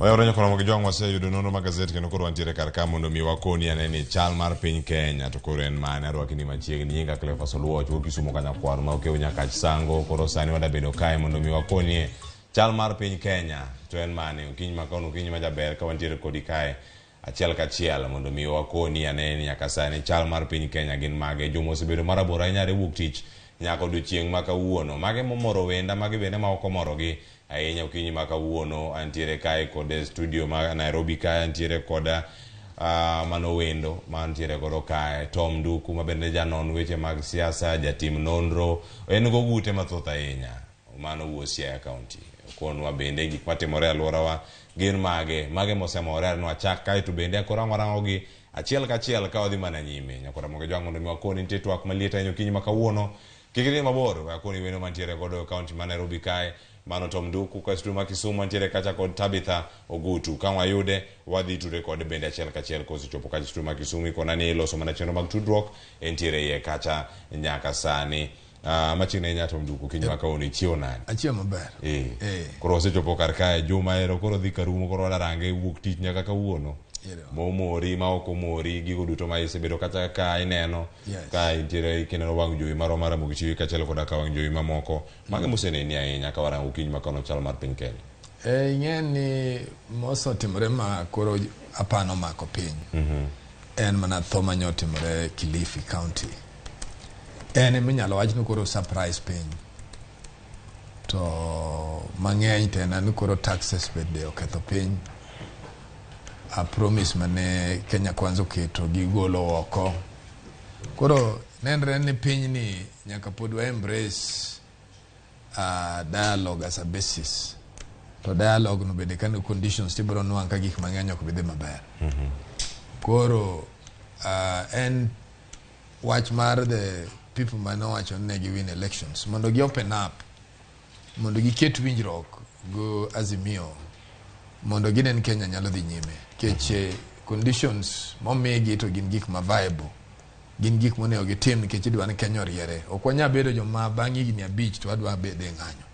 Oya kono mogi jong wase yudo nono magazeti kendo koro antiere karka mondo mi wakoni aneni chal mar piny Kenya to koro en mane arwaki ni machiegni nyinga Cleophas Oluoch Kisumu kana kwaro ma okew nyaka sango koro sani wada bedo kae mondo mi wakoni chal mar piny Kenya to en mane ukiny makono ukiny majaber ka wantiere kodi kae achiel kachiel mondo mi wakoni aneni nyaka sani chal mar piny Kenya gin mage jomo osebedo marabora inyare wuok tich nyaka odiochieng' ma kawuono mage momoro wenda mage bende ma ok omorogi ahinya ukinyi ma kawuono antiere kae kod studio ma Nairobi kae antiere koda mano wendo ma antiere godo kae Tom Nduku ma bende janon weche mag siasa jatim nonro en go gute mathoth ahinya mano Siaya County konwa bende gik matimore alworawa gin mage mosemore arno achak kae to bende akora marangogi achiel kachiel ka odhi mana nyime nyakora moge jwango mondo mi wakoni nitie twak maliet ahinya ukinyi ma kawuono kikiri mabor wakoni weno mantiere godo county ma Nairobi kae mano Tom Nduku ka studio ma Kisumu antiere kacha kod Tabitha Ogutu ka wayude wadhi tude kod bende achiel kachiel kosechopo kacha studio ma Kisumu ikona ni loso mana chenro mag tudruok entiere ye kacha nyaka sani machine nya Tom Nduku kinyi makaoni chio nani achio maber koro osechopo kar kae juma ero koro dhi karumo koro darange wuok tich nyaka kawuono momori ma ok omori gigo duto ma isebedo kata ka ineno ka intiere kineno wang' jowi maro mara Ramogi chiwi kachiel koda ka wang' jowi mamoko mage moseneni ahinya ka warango ukinyi makono chal mar piny Kenya ing'e ni mosotimore ma koro apano mako piny en mana tho manyotimore Kilifi County en eminyalo wach ni koro surprise piny to mang'eny tena ni koro taxes bende oketho piny a promise mane Kenya Kwanza keto gigolo oko koro nenre ni piny ni nyaka pod wa embrace dialogue as a basis to dialogue no bende kan conditions tibro nwang' ka gik mang'eny ok bidhi maber koro en wach mar the people manowacho ne gi win elections mondo gi open up mondo gi ket winjruok go Azimio mondo ginen Kenya nyalo dhi nyime keche conditions momigi to gin gik ma viable gin gik monego gitim nikech idwa ni Kenya oriere ok wanya bedo joma bang' higni 5 to adwa bede ng'anyo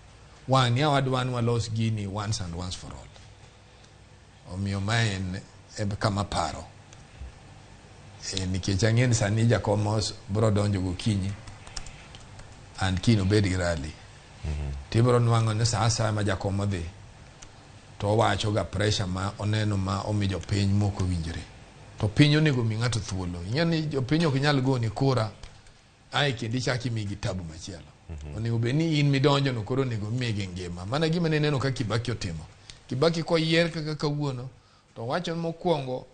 wan ya wadwa ni walos gini once and once for all omiyo maen kama paro nikech ang'eni sani jakomos bro donjo gokinyi and kino bed gi rally tibro nwang'o ni sa asaya ma jakomo dhi to wacho ga pressure ma oneno ma omijo piny moko winjre to piny onego mi ng'ato thuolo yani jo piny ok nyal goni kura ai kindi chaki mi gitabu machielo onego be ni in midonjo no koro onego mi gi ngima mana gima ne neno ka Kibaki otimo Kibaki ko yier kaka kawuono to wacho mokwongo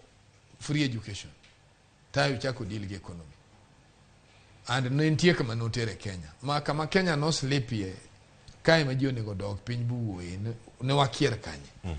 free education tayo chako deal gi economy and no intie kama no tere Kenya ma kama Kenya no slipie kai ma jioni go dog piny buwe ne wakier kanye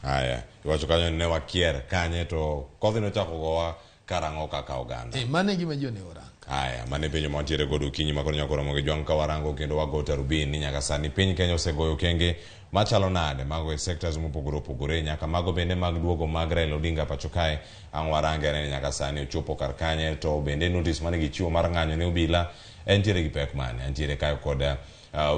haya iwacho kanyo ne wakier kanye to kodhi no chako gowa karango kaka oganda mane gima jioni orang haya mane penjo mantiere godo ukinyi makono nyakoro Ramogi jwang' ka warango kendo wago tarubin ni nyaka sani piny Kenya osegoyo kenge machalo nade mago e sectors mopogore opogore nyaka mago bende mag duogo mag Raila Odinga pacho kae ang' warange ne nyaka sani ochopo kar kanye to bende notice mane gichiwo mar ng'anyo ne obila entiere gi pek mane antiere kae koda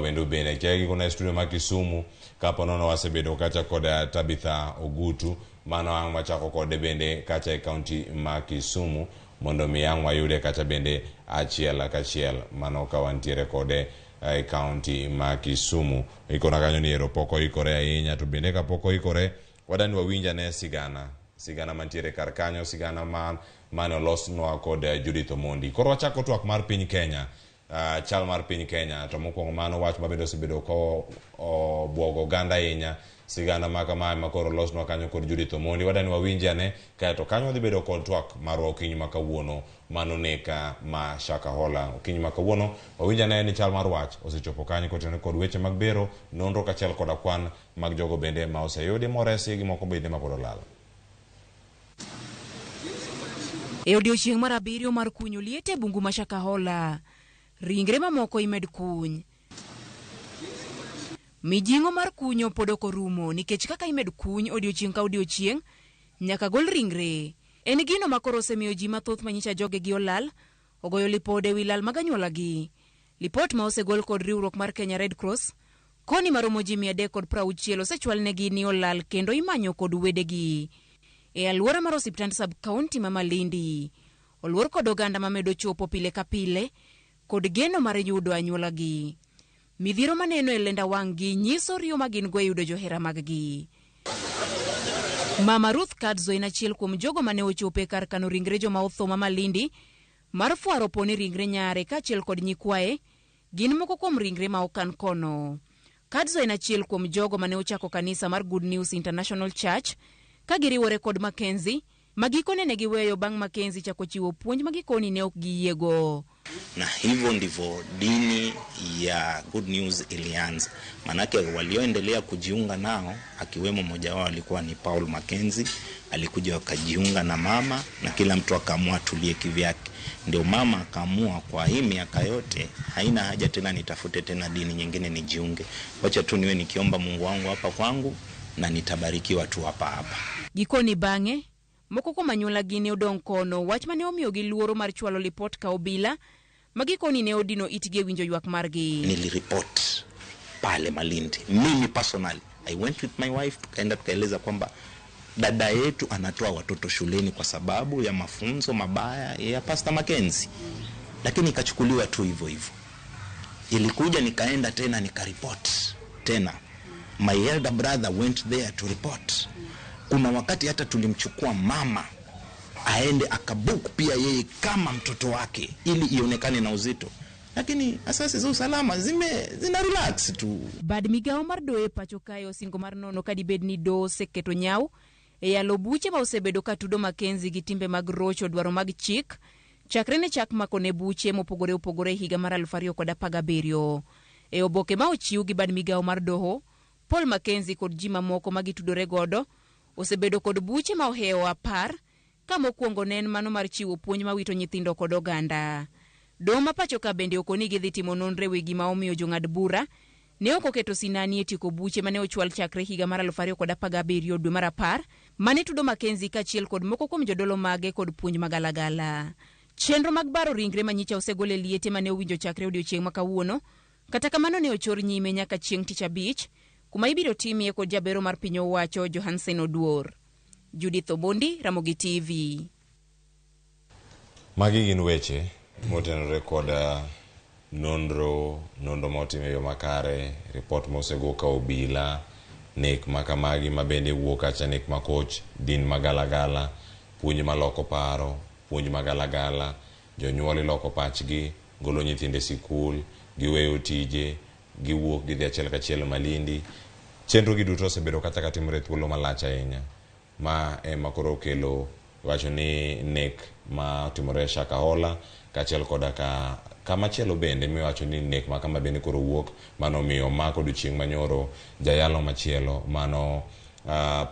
wendo bende kegi kuna studio ma Kisumu kapo nono wasebedo kacha koda Tabitha Ogutu mano ang' machako kode bende kacha e county ma Kisumu mondo mi ang' wayude kacha bende achiel kachiel mano ka wantiere kode e county ma Kisumu ikona kanyo ni ero poko ikore ahinya to bende ka poko ikore wadani wawinja ne sigana mantiere kar kanyo sigana mano losnwa kod Judith Omondi koro wachako twak mar piny Kenya chal mar piny Kenya to mokwongo mano wach mabedo osebedo ko bwogo ganda ahinya sigana maka ma koro losnwa kanyo kod Judith Omondi wadani wawinja ne kae to kanyo dhi bedo kod twak marwa ukinyi ma kawuono mano neka ma Shakahola ukinyi ma kawuono wawinja ne ni chal mar wach osechopo kanyo kotene kod weche mag bero nonro kachiel koda kwan mag jogo bende ma oseyudi moresi gi moko bende ma pod olal e odiochieng' mar 7 mar kunyo liete bungu ma Shakahola ringre mamoko imed kuny mijingo mar kunyo pod ok orumo nikech kaka imed kuny odiochieng' ka odiochieng' nyaka gol ringre en gino makoro osemiyo ji mathoth manyicha joge gi olal ogoyo lipode wi lal mag anyuolagi lipot ma osegol kod riwruok mar Kenya Red Cross koni maromo ji 360 osechwalnegi ni olal kendo imanyo kod wedegi. E alwora mar osiptand sub-county ma Malindi, oluor kod oganda mamedo chopo pile ka pile kod geno mar yudo anyuolagi. Midhiero maneno e lenda wang'gi nyiso riyo magin go yudo johera maggi. Mama Ruth Kadzo en achiel kuom jogo mane ochope kar kano ringre joma otho ma Malindi mar fuaro poni ringre nyare kaachiel kod nyikwaye gin moko kuom ringre ma okan kono. Kadzo en achiel kuom jogo mane ochako kanisa mar Good News International Church ka giriwore kod Mackenzie magikone ne giweyo bang' Mackenzie chako chiwo puonj magikoni ne ok giyiego. Na hivyo ndivyo dini ya Good News ilianza. Manake walioendelea kujiunga nao akiwemo mmoja wao alikuwa ni Paul Mackenzie, alikuja wakajiunga na mama na kila mtu akaamua tulie kivyake. Ndio mama akaamua kwa hii miaka yote haina haja tena nitafute tena dini nyingine nijiunge. Wacha tu niwe nikiomba Mungu wangu hapa kwangu na nitabarikiwa tu hapa. Gikoni bang'e moko kuom anyuolagi ne odong' kono, wach mane omiyo gi luoro mar chwalo lipot ka obila magikoni ne odino itgi e winjo ywak margi. Niliripot pale Malindi. Mimi personally, I went with my wife, tukaenda tukaeleza kwamba dada yetu anatoa watoto shuleni kwa sababu ya mafunzo mabaya ya Pastor Mackenzie. Lakini ikachukuliwa tu hivyo hivyo. Ilikuja nikaenda tena nikaripot tena. My elder brother went there to report. Kuna wakati hata tulimchukua mama aende akabook pia yeye kama mtoto wake ili ionekane na uzito. Lakini asasi za usalama zina relax tu. Bad migao mar doe pacho kayo singo mar nono kadi bed ni do seketo nyau e yalo buche ma osebedo ka tudo Mackenzie gi timbe mag rocho dwaro mag chik chakre ne chak makone buche mopogore higa mar 2017. E oboke ma ochiw gi bad migao mar doho, Paul Mackenzie kod ji mamoko magitudore godo osebedo kod buche ma ohewo 10 ka mokwongo nen mano mar chiwo puonj ma wito nyithindo kod oganda. Doho ma pacho ka bende okoni gidhi timo nonre wi gima omiyo jong'ad bura ne ok oketo sinani e tiko buche mane ochwal chakre higa mar 2017 dwe mar 10 mane tudo Mackenzie kaachiel kod moko kuom jodolo mage kod puonj magalagala. Chenro mag baro ringre manyicha osegol e liete mane owinjo chakre odiochieng' ma kawuono, kata kamano ne ochor nyime nyaka chieng' tich abich kuma ibiro timie kod jabero mar piny owacho Johansen Oduor. Judith Obondi, Ramogi TV. Magi gin weche motenore kod nonro motime yo makare, report mosego ka obila, nek makamagi mabende wuok acha nek makoch, din magalagala, puonj maloko paro, puonj magalagala, jonyuol loko pachgi, golo nyithinde sikul, giweyo tije, giwuok gidhi achiel kachiel Malindi. Chenro gi duto osebedo kata katimore thuolo malach ahinya. Ma ema koro okelo wacho ni nek ma timore Shakahola kaachiel koda kama chielo bende miwacho ni nek ma kama bende koro wuok mano miyo mako odiochieng' manyoro jayalo machielo mano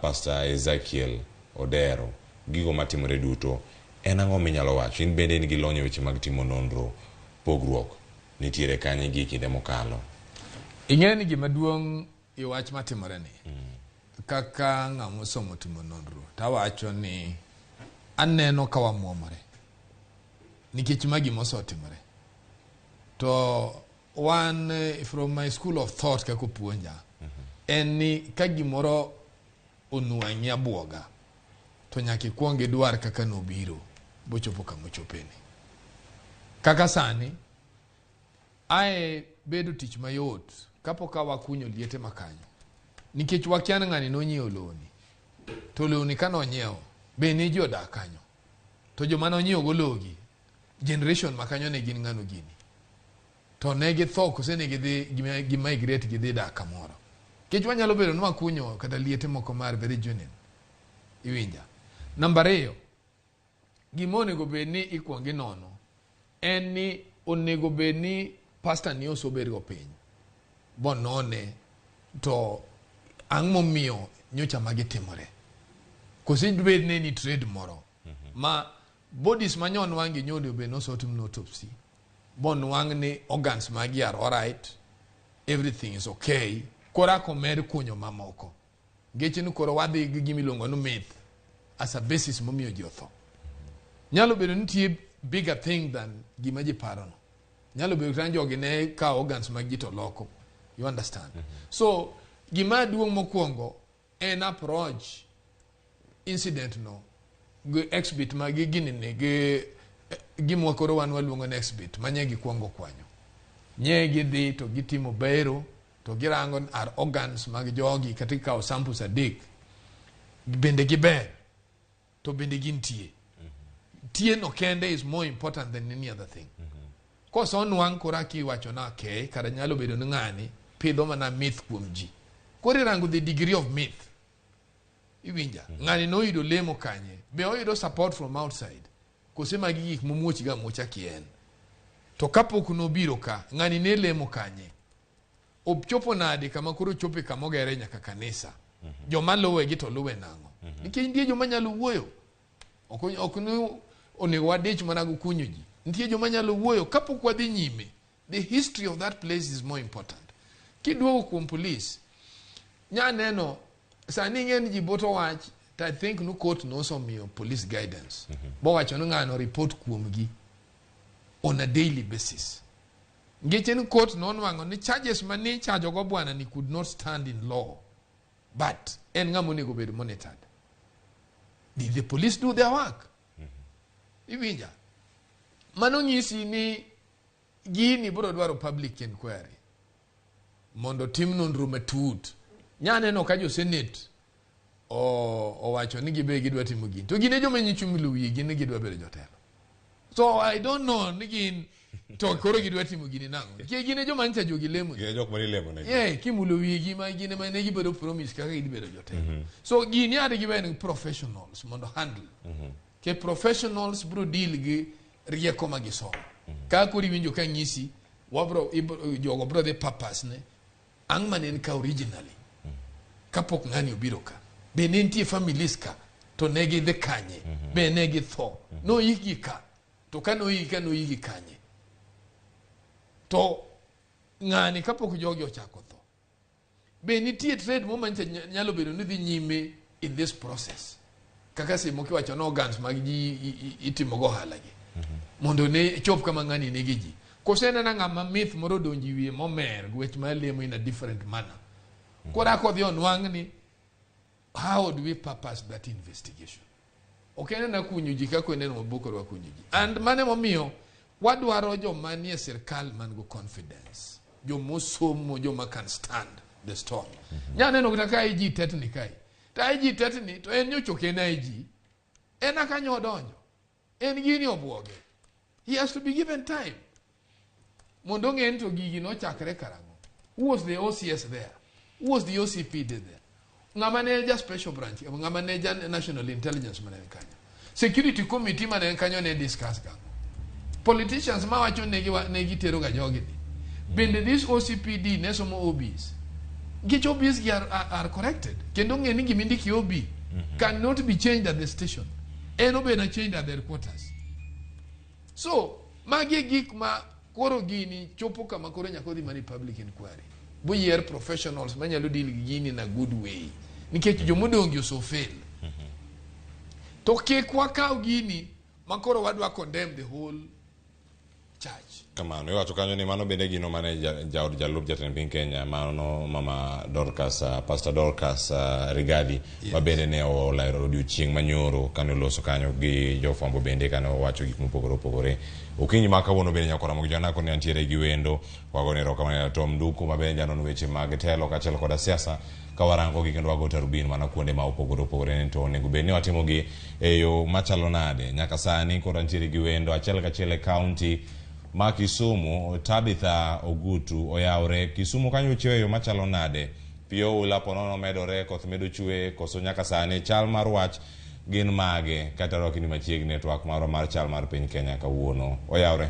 Pastor Ezekiel Odero. Gigo matimore duto en ang'o minyalo wacho? In bende nigi lony weche mag timo nonro, pogruok nitiere kanye gi kinde mokalo? Ing'e ni gima duong' i wach matimore ni kaka ng'amo somo timo nonro tawacho ni aneno ka wamuomore nikech magi mosotimore to one from my school of thought kako puonja en ni ka gimoro onuang'i abuoga to nyaka ikuong idwar kaka nobiro bochopo kama chopeni. Kaka sani ae bedo tich mayot kapoka wakunyo liete makanyo nikech wakiana ng'ani nonyiewo loni to loni kanonyiewo be ni ji odak kanyo to joma nonyiewo go logi generation makanyo ne gin ng'ano gini to ne githo kose ne gidhi gimigrate gidhi dak kamoro. Kech wanyalo bedo ni wakunyo kata liete moko mar very genuine iwinja. Namba 2, gima onego bed ni ikuongi nono en ni onego bed ni pastor ni osobedgo piny bonone to ang' momiyo nyocha magitimore. Kose bed ni trade moro ma bodies manyon wangi nyodo be no sotim autopsy bon wang ni organs magi are all right, everything is okay, kora komer kunyo mamoko ngeche ni koro wadhi gi gimilongo no myth as a basis momiyo ji otho. Nyalo bedo nitie bigger thing than gima ji parono. Nyalo bedo tan jogi ne ka organs magi to loko You understand? So, gima duong mokwongo en approach incident no go exhibit magi gini ne ge gimwa koro wan waluongo ne exhibit manye gikwongo kwanyo. Nye gidhi to gitimo bero to girango ar organs mag jogi katika o samples adek. Bende giber to bende gintie. Tie no kende is more important than any other thing. Cause onwang koraki wacho na ke kada nyalo bedo ngani pidho mana myth kuom ji. Kore rango the degree of myth. Iwinja. Ngani no yudo lemo kanye. Be oyudo support from outside. Kosema gik mumuochi ga mocha kien. To kapok no biro ka ngani ne lemo kanye. Obchopo nade kama koro chope kama gere nyaka kanisa. Joma lowe gi to luwe nango. Nikech ndie joma nyalo wuoyo. Okunu onego wadich mana go kunyo ji. Ndie joma nyalo wuoyo kapok wadhi nyime. The history of that place is more important. Kiduogo kuom police. Nya neno sani ngen ji boto wach I think no court no some police guidance. Bo wacho no ngano report kuom gi on a daily basis. Ngechen court no nwango ni charges mani charge go bwana ni could not stand in law. But en ngamo ni go be monitored. Did the police do their work? Iwinja. Mano nyisi ni gini bro dwaro public inquiry. Mondo tim nonro matut. Nyane no ka jo senate o wacho ni gibe gidwa timo gini. To gine joma nyichung luwi gine gidwa bedo jotelo. So I don't know ni gin to koro gidwa timo gini nango. Ke gine joma ncha jogi lemo. Gine jok mari lemo ne. Kimulo wi gi ma gine ma ne gibedo promise kaka gibedo jotelo. So gini ade gibe professionals mondo handle. Ke professionals bro deal gi rieko magisomo. Ka kuri winjo ka nyisi wabro jogo bro de papas ne ang manen ka originally. Kapok ngani obiro ka. Be nentie families ka to negi de kanye. Be negi tho. No yiki ka. To ka no yiki kanye. To ngani kapok jogi ochako tho. Be nitie trade mo manche nyalo bedo ni dhi nyime in this process. Kaka se moki wacho no organs mag ji itimo go halagi. Mondo ne chop kama ngani negi ji. Kosena na ngama myth moro donji wiye momer gwech malemo in a different manner. Kora kodhi onwang ni how do we purpose that investigation? Okay na kunyo ji kako neno maboko wa kunyo ji. And mane momiyo wadwaro joma nie sirkal man go confidence. Jomo somo joma can stand the storm. Nyane no kutaka IG tetni kai. Ta IG tetni to en nyochoke na IG. En akanyo donjo. En gini obwoge. He has to be given time. Mondo ngento gigi no chakre karango. Who was the OCS there? Who was the OCP there? Ngamaneja special branch, ngamaneja national intelligence manenkanyo. Security committee manenkanyo ne discuss ka. Politicians ma wacho negi tero ga jogi. Bende this OCPD ne somo OBs. Get OBs are corrected. Kendo ngeni gimindi ki OB cannot be changed at the station. Eno be na changed at the headquarters. So, magi gik ma koro gini chopo kama koro nyakodi mani public inquiry. Buyer professionals manyalo deal gini in a good way. Nikech jomodongi so fail. To ke kwa kao gini makoro wadwa condemn the whole church. Kamano wacho kanyo ni mano bende gino mane jalup jatend piny Kenya mano mama Dorcas Pastor Dorcas Rigadi mabende ne olairo odiochieng' manyoro kane loso kanyo gi jofwambo bende kane owacho gik mopogore opogore. Okinyi ma kawuono bende nyakora Ramogi Janako ne antiere gi wendo wagone erokamano Tom Nduku mabende janono weche mag telo kaachiel koda siasa kawarango gi kendo wago tarubin mana kuonde ma opogore opogore to onego bed ni watimo gi e yo machalo nade. Nyaka sani koro antiere gi wendo achiel kachiel e county ma Kisumu. Tabitha Ogutu oyawre Kisumu kanyo chweyo machalo nade. Pio ula ponono medore koth medo chwe koso nyaka sani chal mar wach gin mage kata rokini machiegni network mar chal mar piny Kenya kawuono oyawre.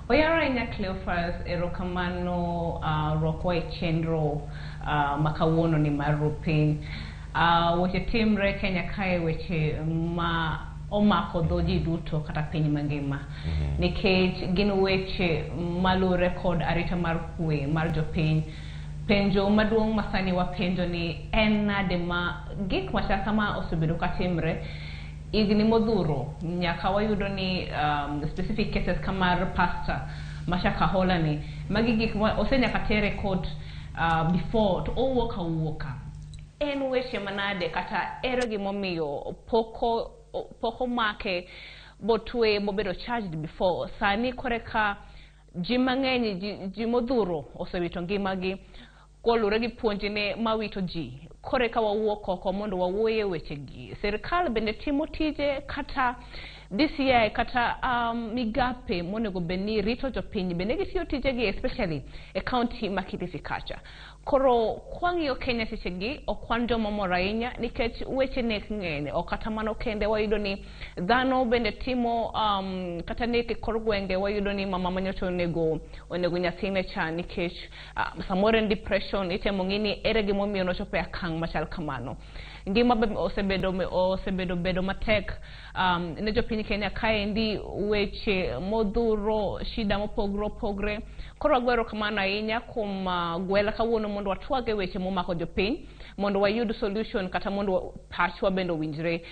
Oyawre nya Cleophas erokamano rokwa chenro makawuono ni mar piny. Weche timre Kenya kae weche ma omako dhoji duto kata piny mangima. Nikech gin weche malure kod arita mar kwe mar jopiny. Penjo maduong' masani wapenjo ni en nade ma gik machaka ma osebedo katimre igni modhuro nyaka wayudo ni specific cases kamar pastor Shakahola ni magi gik osenya katere court before to owuoka en weche manade kata ero gimomiyo poko make botwe mobedo charged before sani koreka ji mang'eny ji modhuro osewito ngimagi kolure gi puonjne mawito ji koreka wawuok oko mondo wawuoye wechegi. Sirikal bende timo tije kata DCI kata migape monego beni rito jopiny bende gitiyo tijegi especially e county ma Kilifi kacha. Koro kwang'iyo Kenya sechegi okwan joma mor ahinya nikech weche nek ng'eny ok kata mano kende wayudo ni dhano bende timo kata nek e kor gwenge wayudo ni mama manyocha onego nyathine cha nikech samoro en depression itemo ng'ini ere gimomiyo nochopo e akang' machal kamano. Ngima osebedo matek ne jopiny Kenya kaendi weche modhuro shida mopogre koro agwero kamano ahinya kuom gwela kawuono mondo watwage weche momako jopiny mondo wayud solution kata mondo pachwa bende winjre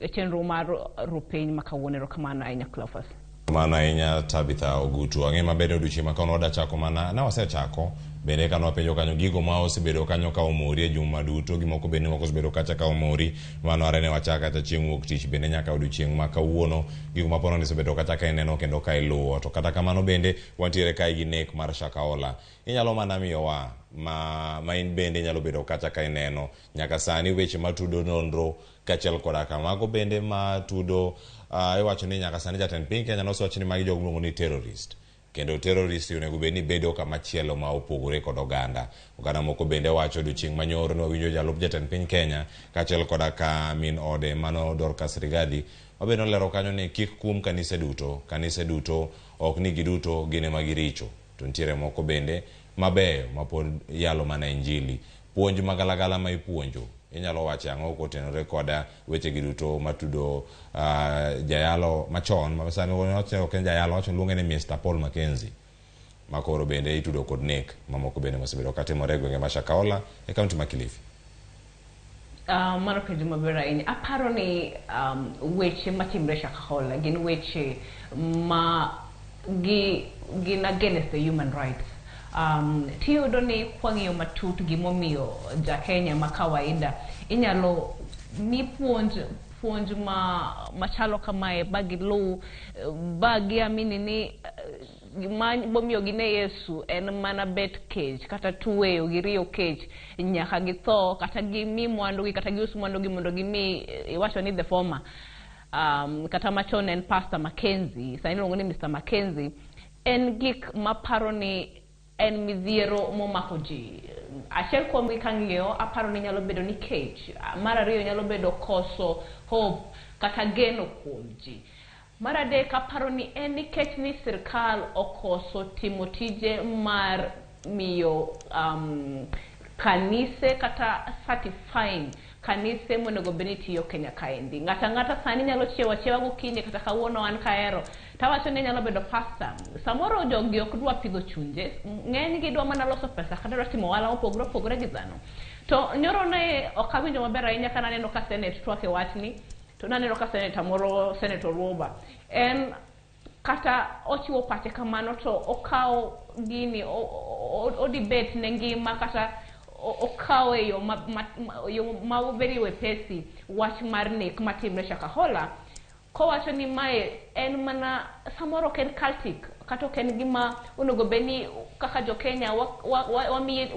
e chenro mar rupiny makawuono kamano ahinya Cleophas. Kamano ahinya Tabitha Ogutu. Ang'e maber odiochieng' ma kano wada chako mana na wasechako bende kano wapenjo kanyo gigo ma osebedo kanyo ka omori e juma duto gimoko bende moko osebedo kacha ka omori mano are ne wachaka kata chieng' wuok tich bende nyaka odiochieng' ma kawuono gigo ma pono osebedo kacha ka ineno kendo ka iluwo to kata kamano bende wantiere kae gi nek mar Shakahola. Inyalo mana miyowa ma in bende inyalo bedo kacha ka ineno nyaka sani weche matudo nonro kachiel koda kamago bende matudo iwacho ni nyaka sani jatend piny Kenya nosewacho ni magi jogo miluongo ni terrorist kendo terrorist onego bed ni bedo kamachielo ma opogore kod oganda moko bende wacho odiochieng' manyoro ne wawinjo jalup jatend piny Kenya kachiel koda ka min ode mano Dorcas Rigathi mabende nolero kanyo ni kik kum kanise duto ok ni giduto gin ema giricho to nitiere moko bende mabeyo mapod yalo mana injili puonj magalagala ma ipuonjo inyalo wacho ang'o kotenore koda weche giduto matudo jayalo machon ma sani ok en jayalo wacho luonge ni Mr. Paul Mackenzie makoro bende itudo kod nek mamoko bende mosebedo katimore gwenge ma Shakahola e kaunti ma Kilifi. Mano penjo maber ahinya. Aparo ni weche matimre Shakahola gin weche ma gin against the human rights. Tiyudo ni kwang'iyo matut gimomiyo ja Kenya ma kawaida inyalo mi puonj machalo kamae bagi amini ni bomiyo gine Yesu en mana bet cage kata tuweyo giriyo cage nyaka githo kata gimi mwandu kata gius mwandu mondo gimi iwacho ni the former kata machon en Pastor Mackenzie sani luongo ni Mr. Mackenzie en gik maparo ni en midhiero momako ji. Achiel kuom gi kang'iyo aparo ni nyalo bedo ni cage mar ariyo nyalo bedo koso hope kata geno kuom ji. Mar adek aparo ni en nikech ni sirkal okoso timo tije mar miyo kanise kata certifying kanise monego beni tiyo Kenya kaendi. Ng'ata sani nyalo chiewa gokinyi kata kawuono an kaero tawacho ni nyalo bedo pastor samoro jogi ok dwa pidho chunje ng'eny gi dwa mana loso pesa kata dwa timo ohala mopogore gi dhano to nyoro ne okawinjo maber ahinya kana neno ka Senate twake wachni to naneno ka Senator moro Senator Roba en kata ochiwo pache kamano to okawo gini o debate ne ngima kata okawo yo ma very wepesi wach mar nek matimre Shakahola kowacho ni mae en mana samoro ken cultic kata ken gima onego beni kaka jo Kenya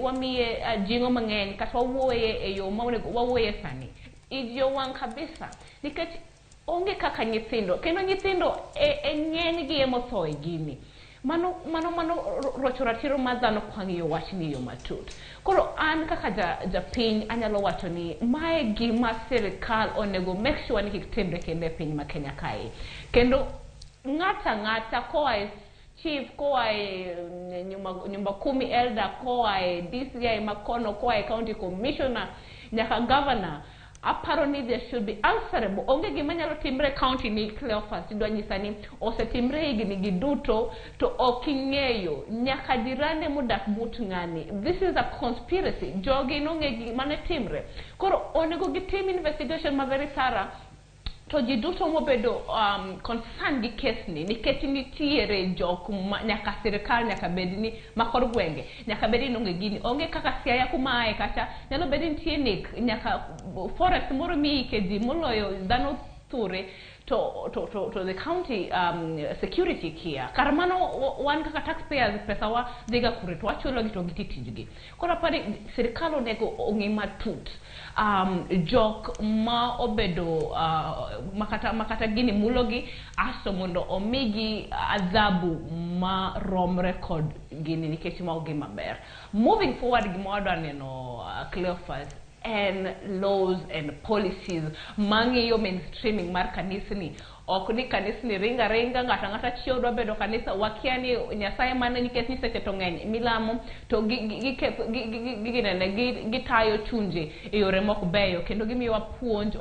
wamiye jingo mang'eny kata wawuoye e yo ma onego wawuoye sani ijo wang kabisa nikech onge kaka nyithindo kendo nyithindo ng'eny gi emotho e gini mano rocho ratiro mar dhano kwang'iyo wachni yo matut. Koro an kaka ja piny anyalo wacho ni mae gima sirikal onego make sure ni kik timre kende piny ma Kenya kae kendo ng'ata koa chief koa nyumba kumi elder koa DCI makono koa county commissioner nyaka governor aparo ni there should be answerable. Onge gima nyalo timre county ni Cleophas dwa nyisa ni osetimre higni giduto to oking'eyo nyaka jirane modak but ng'ani. This is a conspiracy. Jogi nong'e gima ne timre. Koro onego gitim investigation ma very thorough to ji duto mobedo concern gi case ni nikech nitiere jok nyaka sirikal nyaka bedni makor gwenge nyaka bedni onge gini onge kaka siaya kuma ae kacha nyalo bedni nitie nek nyaka forest moro miike ji moloyo dhano ture to the county security kia karmano wan kaka taxpayers pesa wa dhiga kure to wachulo gi to gititijgi koro pare sirikal onego ongi matut jok ma obedo makata gini mulogi aso mondo omigi adhabu ma romre kod gini nikech ma ogi maber moving forward gimodwa neno Cleophas and laws and policies mangiyo mainstreaming mar kanisni ok ni kanisni ringa ngata chiew dwa bedo kanisa wakiani nyasaye mane nikech ni seche to ngeny milamo to gitayo chunje e yore mok beyo kendo gimiwa puonj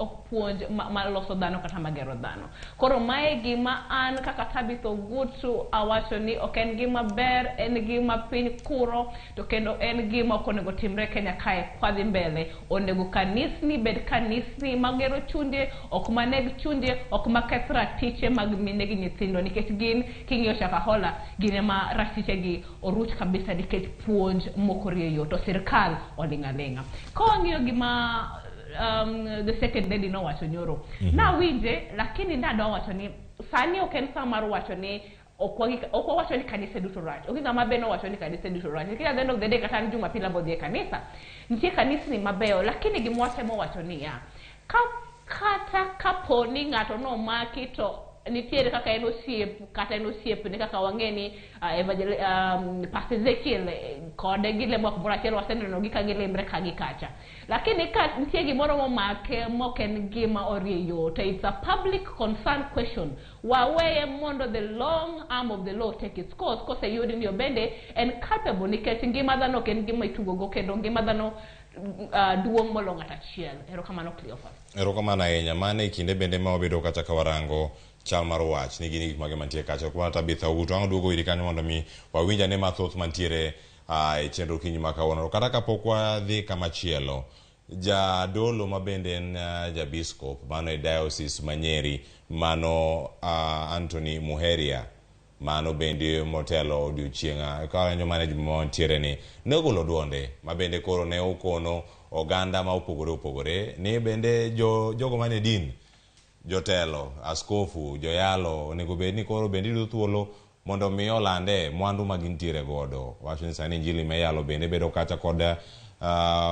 maloso dhano kata magero dhano koro mae gima an kaka Tabitha Ogutu awacho ni ok en gima ber en gima piny kuro to kendo en gima ok onego timre Kenya kae kwadhi mbele onego kanisni bed kanisni magero chunje ok maneg chunje ok maketh ratiche mag mine gi nyithindo nikech gin king'iyo Shakahola gine ma ratiche gi oruch kabisa nikech puonj mokorieyo to sirikal olingalinga ko ng'iyo gima the second lady no wacho nyoro na winje lakini ndado wacho ni sani ok en sa mar wacho ni okwa wacho ni kanisa duto rach okinga mabeno wacho ni kanisa duto rach kila dendo dede kata ni Jumapili bodhi kanisa nitie kanisa ni mabeyo lakini gimwasemo wacho ni ya kata kaponi ngato no maki to nitiere kaka en osiep kata en osiep ne kaka wangeni Pastor Ezekiel kode gile moko brachelo waseneno gi kagilemre kagikacha lakini ka nitie gimoro momake moken gima orieyo to it's a public concern question waweye mondo the long arm of the law take its course kose yudi ni obende en culpable nikech ngima dhano ken gima itugogo kendo ngima dhano duong molongo achiel erokamano Cleophas erokamano ahinya mane kinde bende ma obedo kata ka warango chal mar wach ni gini gik mage mantie kacha kwa Tabitha Ogutu ang duogo iri kanyo mondo mi wawinja ne mathoth mantiere e chenro kinyi makawuono kata kapok wadhi kamachielo jadolo mabende en jabiskop mano e diocese Manyeri mano Anthony Muheria mano bende motelo odiochienga kawanyo mane montiere ni negolo duonde mabende koro ne okono oganda ma opogore ni bende jogo mane din jotelo askofu joyalo onego bed ni koro bende yudo thuolo mondo mi olande mwandu magintiere godo wacho ni sani injili meyalo bende bedo kacha kod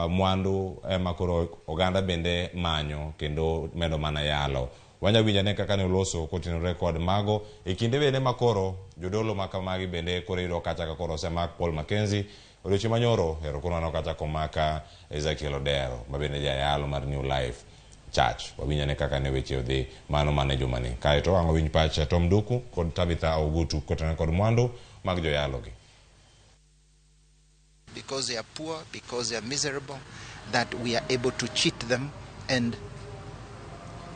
mwandu ema koro oganda bende manyo kendo medo mana yalo wanya winja ne kaka ne uloso kotinore kod mago e kinde bende makoro jodolo makamagi bende koro iro kacha ka koro semak Paul Mackenzie odiochi manyoro ero kono no kacha komaka Ezekiel Odero mabende jayalo mar New Life Church wawinja ne kaka ne weche odhi mano mane jomani kae to ango winj pacha Tom Duku kod Tabitha Ogutu kotinore kod mwandu mag joyalo gi because they are poor, because they are miserable, that we are able to cheat them and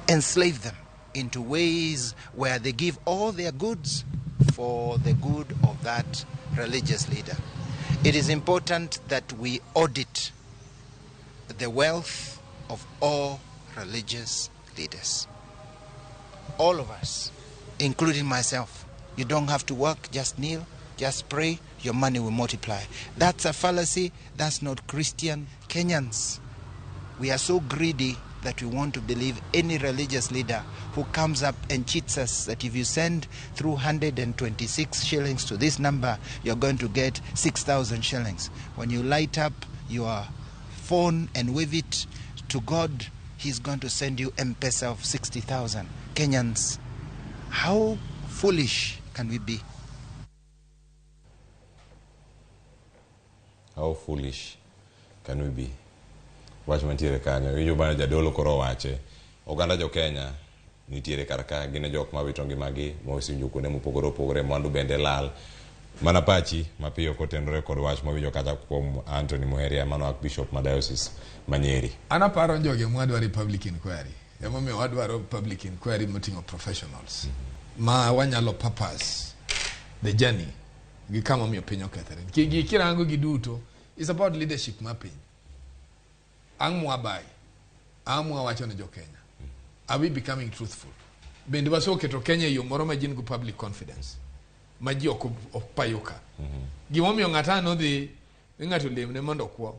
enslave them into ways where they give all their goods for the good of that religious leader. It is important that we audit the wealth of all religious leaders. All of us, including myself. You don't have to work, just kneel, just pray, your money will multiply. That's a fallacy, that's not Christian. Kenyans, we are so greedy that we want to believe any religious leader who comes up and cheats us that if you send through 126 shillings to this number, you're going to get 6,000 shillings. When you light up your phone and wave it to God, He's going to send you M-Pesa of 60,000. Kenyans, how foolish can we be? How foolish can we be? Wach mantiere kanyo winjo bana jadolo koro wache oganda jo Kenya nitiere karaka gine jok mawito ngimagi mosinjo kuonde mopogore mwandu bende lal mana pachi mapiyo kotenore kod wach mawinjo kata kuom Anthony Muheria mano Archbishop ma Diocese Manyeri anaparo joge mwadwa public inquiry emomi wadwaro public inquiry motingo professionals ma wanyalo purpose the journey gi kama miyo piny okethore gi kirango gi duto is about leadership mapping ang mwabai ang mwawacho ne jo Kenya Are we becoming truthful? Bende wasoke to Kenya yo moro ma jin go public confidence. Ma ji ok payuka. Gimomiyo ng'ata no dhi ng'ato lemne mondo kwo.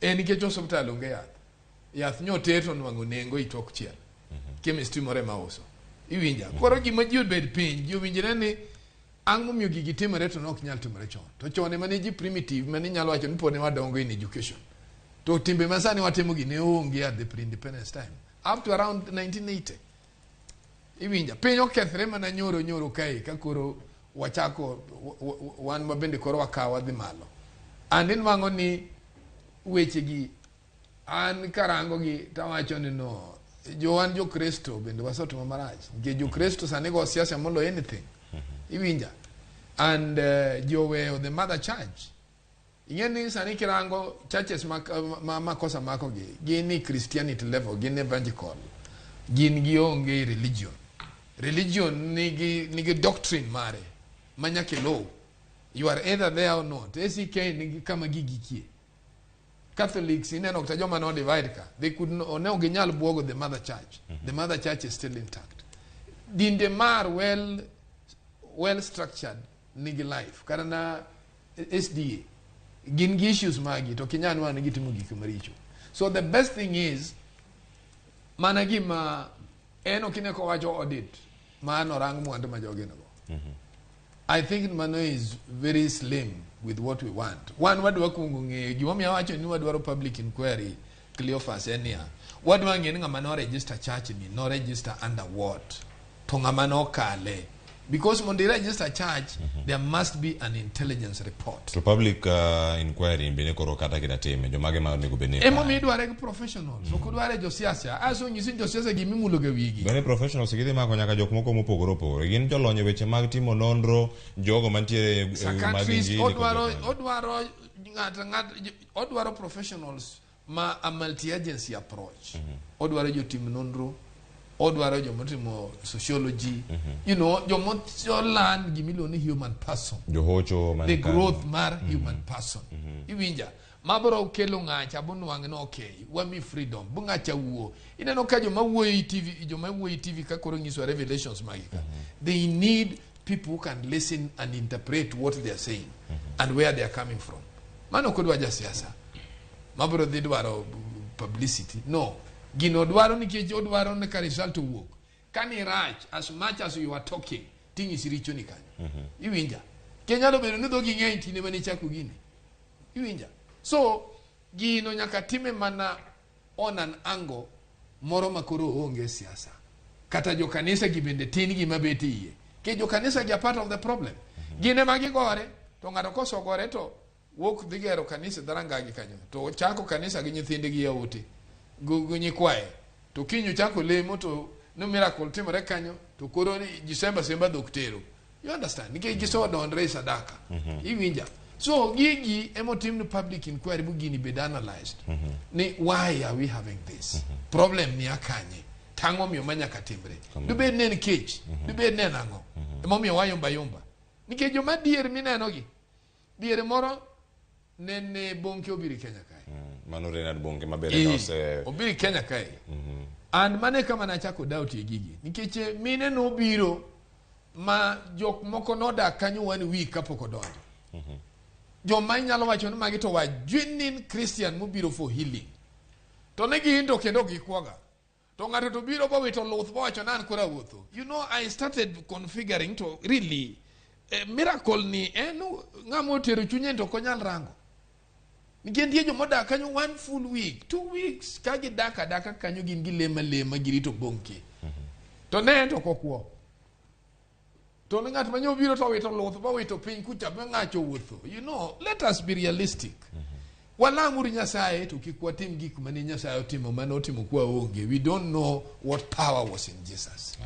En nikech osuptal onge yath. Yath nyoteto nwango nengo itok chiel. Chemistry more ma uso. Iwinja. Koro gima ji obed piny, ji owinjre ni ang'o miyo gigi timore to nok nyal timore chon. To chon mane ji primitive mane nyalo wacho ni pone wadongo in education. To timbe masani watimo gi ne onge at the pre-independence time. Up to around 1980. Iwinja. Piny okethre mana nyoro kae ka koro wachako wan mabende koro wakawa dhi malo. Andin wango ni weche gi an karango gi tawacho ni no Joan jo Kristo bende wasoto marach. Ge jo Kristo sani go siasa molo anything. Iwinja. And jowe the mother church. Ingeni sani kirango churches makosa mako gi. Gini Christianity level, gini evangelical. Gini gionge religion. Religion nigi doctrine mare. Manyake law. You are either there or not. SK nigi kama gigikie. Catholics ineno kutajoma no divide ka. They could no genyal buogo the mother church. The mother church is still intact. Dinde mar well structured nigi life. Karana SDA. Gingi issues magi to kinyanwa nigi timu gikimaricho. So the best thing is managima eno kineko wacho audit. Maano rangu mwandu majogeno go. I think Mano is very slim with what we want. One, what do we kungunge? Giwami awacho ni wadwaro public inquiry, Cleophas enia. What do we getting Mano register church ni? No register under what? Tonga Mano kale. Because when they register church, there must be an intelligence report. To public inquiry in Beneko Kata Kidateme, Jomage Manigo Bene. Emomi do are professional. So could ware Josiasia. As soon as Josiasia give me Mulogawigi. Very professional, Sigidi Makonaka Jokmoko Mopogoropo. Again, Jolonye, which Magtimo Londro, Jogo Mantiere, Odwaro professionals ma a multi-agency approach. Odwaro jo team Nondro. Odwaro jomotimo sociology, you know, jomotio land gimiloni human person. The growth mar human person. Iwinja. Maboro ukelo ngacha bunu wangeno okay. Wami freedom. Bungacha uo. Ineno ka joma wuoyi TV ka koro nyiso revelations magika. They need people who can listen and interpret what they are saying and where they are coming from. Mano kodwa ja siasa. Maboro didwaro publicity. No. Gino dwaro ni kejo dwaro ne ka result work. Kani rach as much as you are talking, thing is richo ni kanyo. Iwinja. Kenya do bedo ndo ginge ntine mani chaku gini. Iwinja. So gino nyaka time mana on an angle moro makoro onge siasa. Kata jo kanisa gibende tin gi mabeti iye. Ke jo kanisa gi part of the problem. Gine magi gore to ngado koso gore to wok digero kanisa daranga gi kanyo. To chako kanisa gi nyithinde gi yawuti. Gunyi kwae to kinyu chako lemo to no miracle timore kanyo to koro ni December semba doktero. You understand? Nike giso don raise sadaka. Iwinja. So gigi emotim no public inquiry bugini be analyzed. Ni why are we having this? Problem ni akanye. Tango mi omanya katimbre. Dube nen cage. Dube nen ango. Momi wayomba yomba. Nike joma dier mineno gi. Dier moro nene bonke obiri Kenya kai. Manore na bonke mabere kause obiri Kenya kai. And mane kama na chako doubt gigi. Nikeche mine no biro ma jok moko noda kanyo 1 week kapoko donjo. Jo manyalo wacho ni magi to wa genuine Christian mo biro for healing. To ne gindo kendo gikwaga. To ngato to biro bo wito luth bo wacho nan kora wuotho. You know, I started configuring to really miracle ni eno ngamo tero chunye to konyal rango. Nigendie jo moda kanyo 1 full week, 2 weeks kagi daka kanyo gingi lema girito bonke. To ne to kokwo. To ngat manyo biro to wito luth bo wito piny kucha be ngacho wuotho. You know, let us be realistic. Wala muri Nyasaye to kikwatim gik mane Nyasaye otimo mane otimo kwa onge. We don't know what power was in Jesus.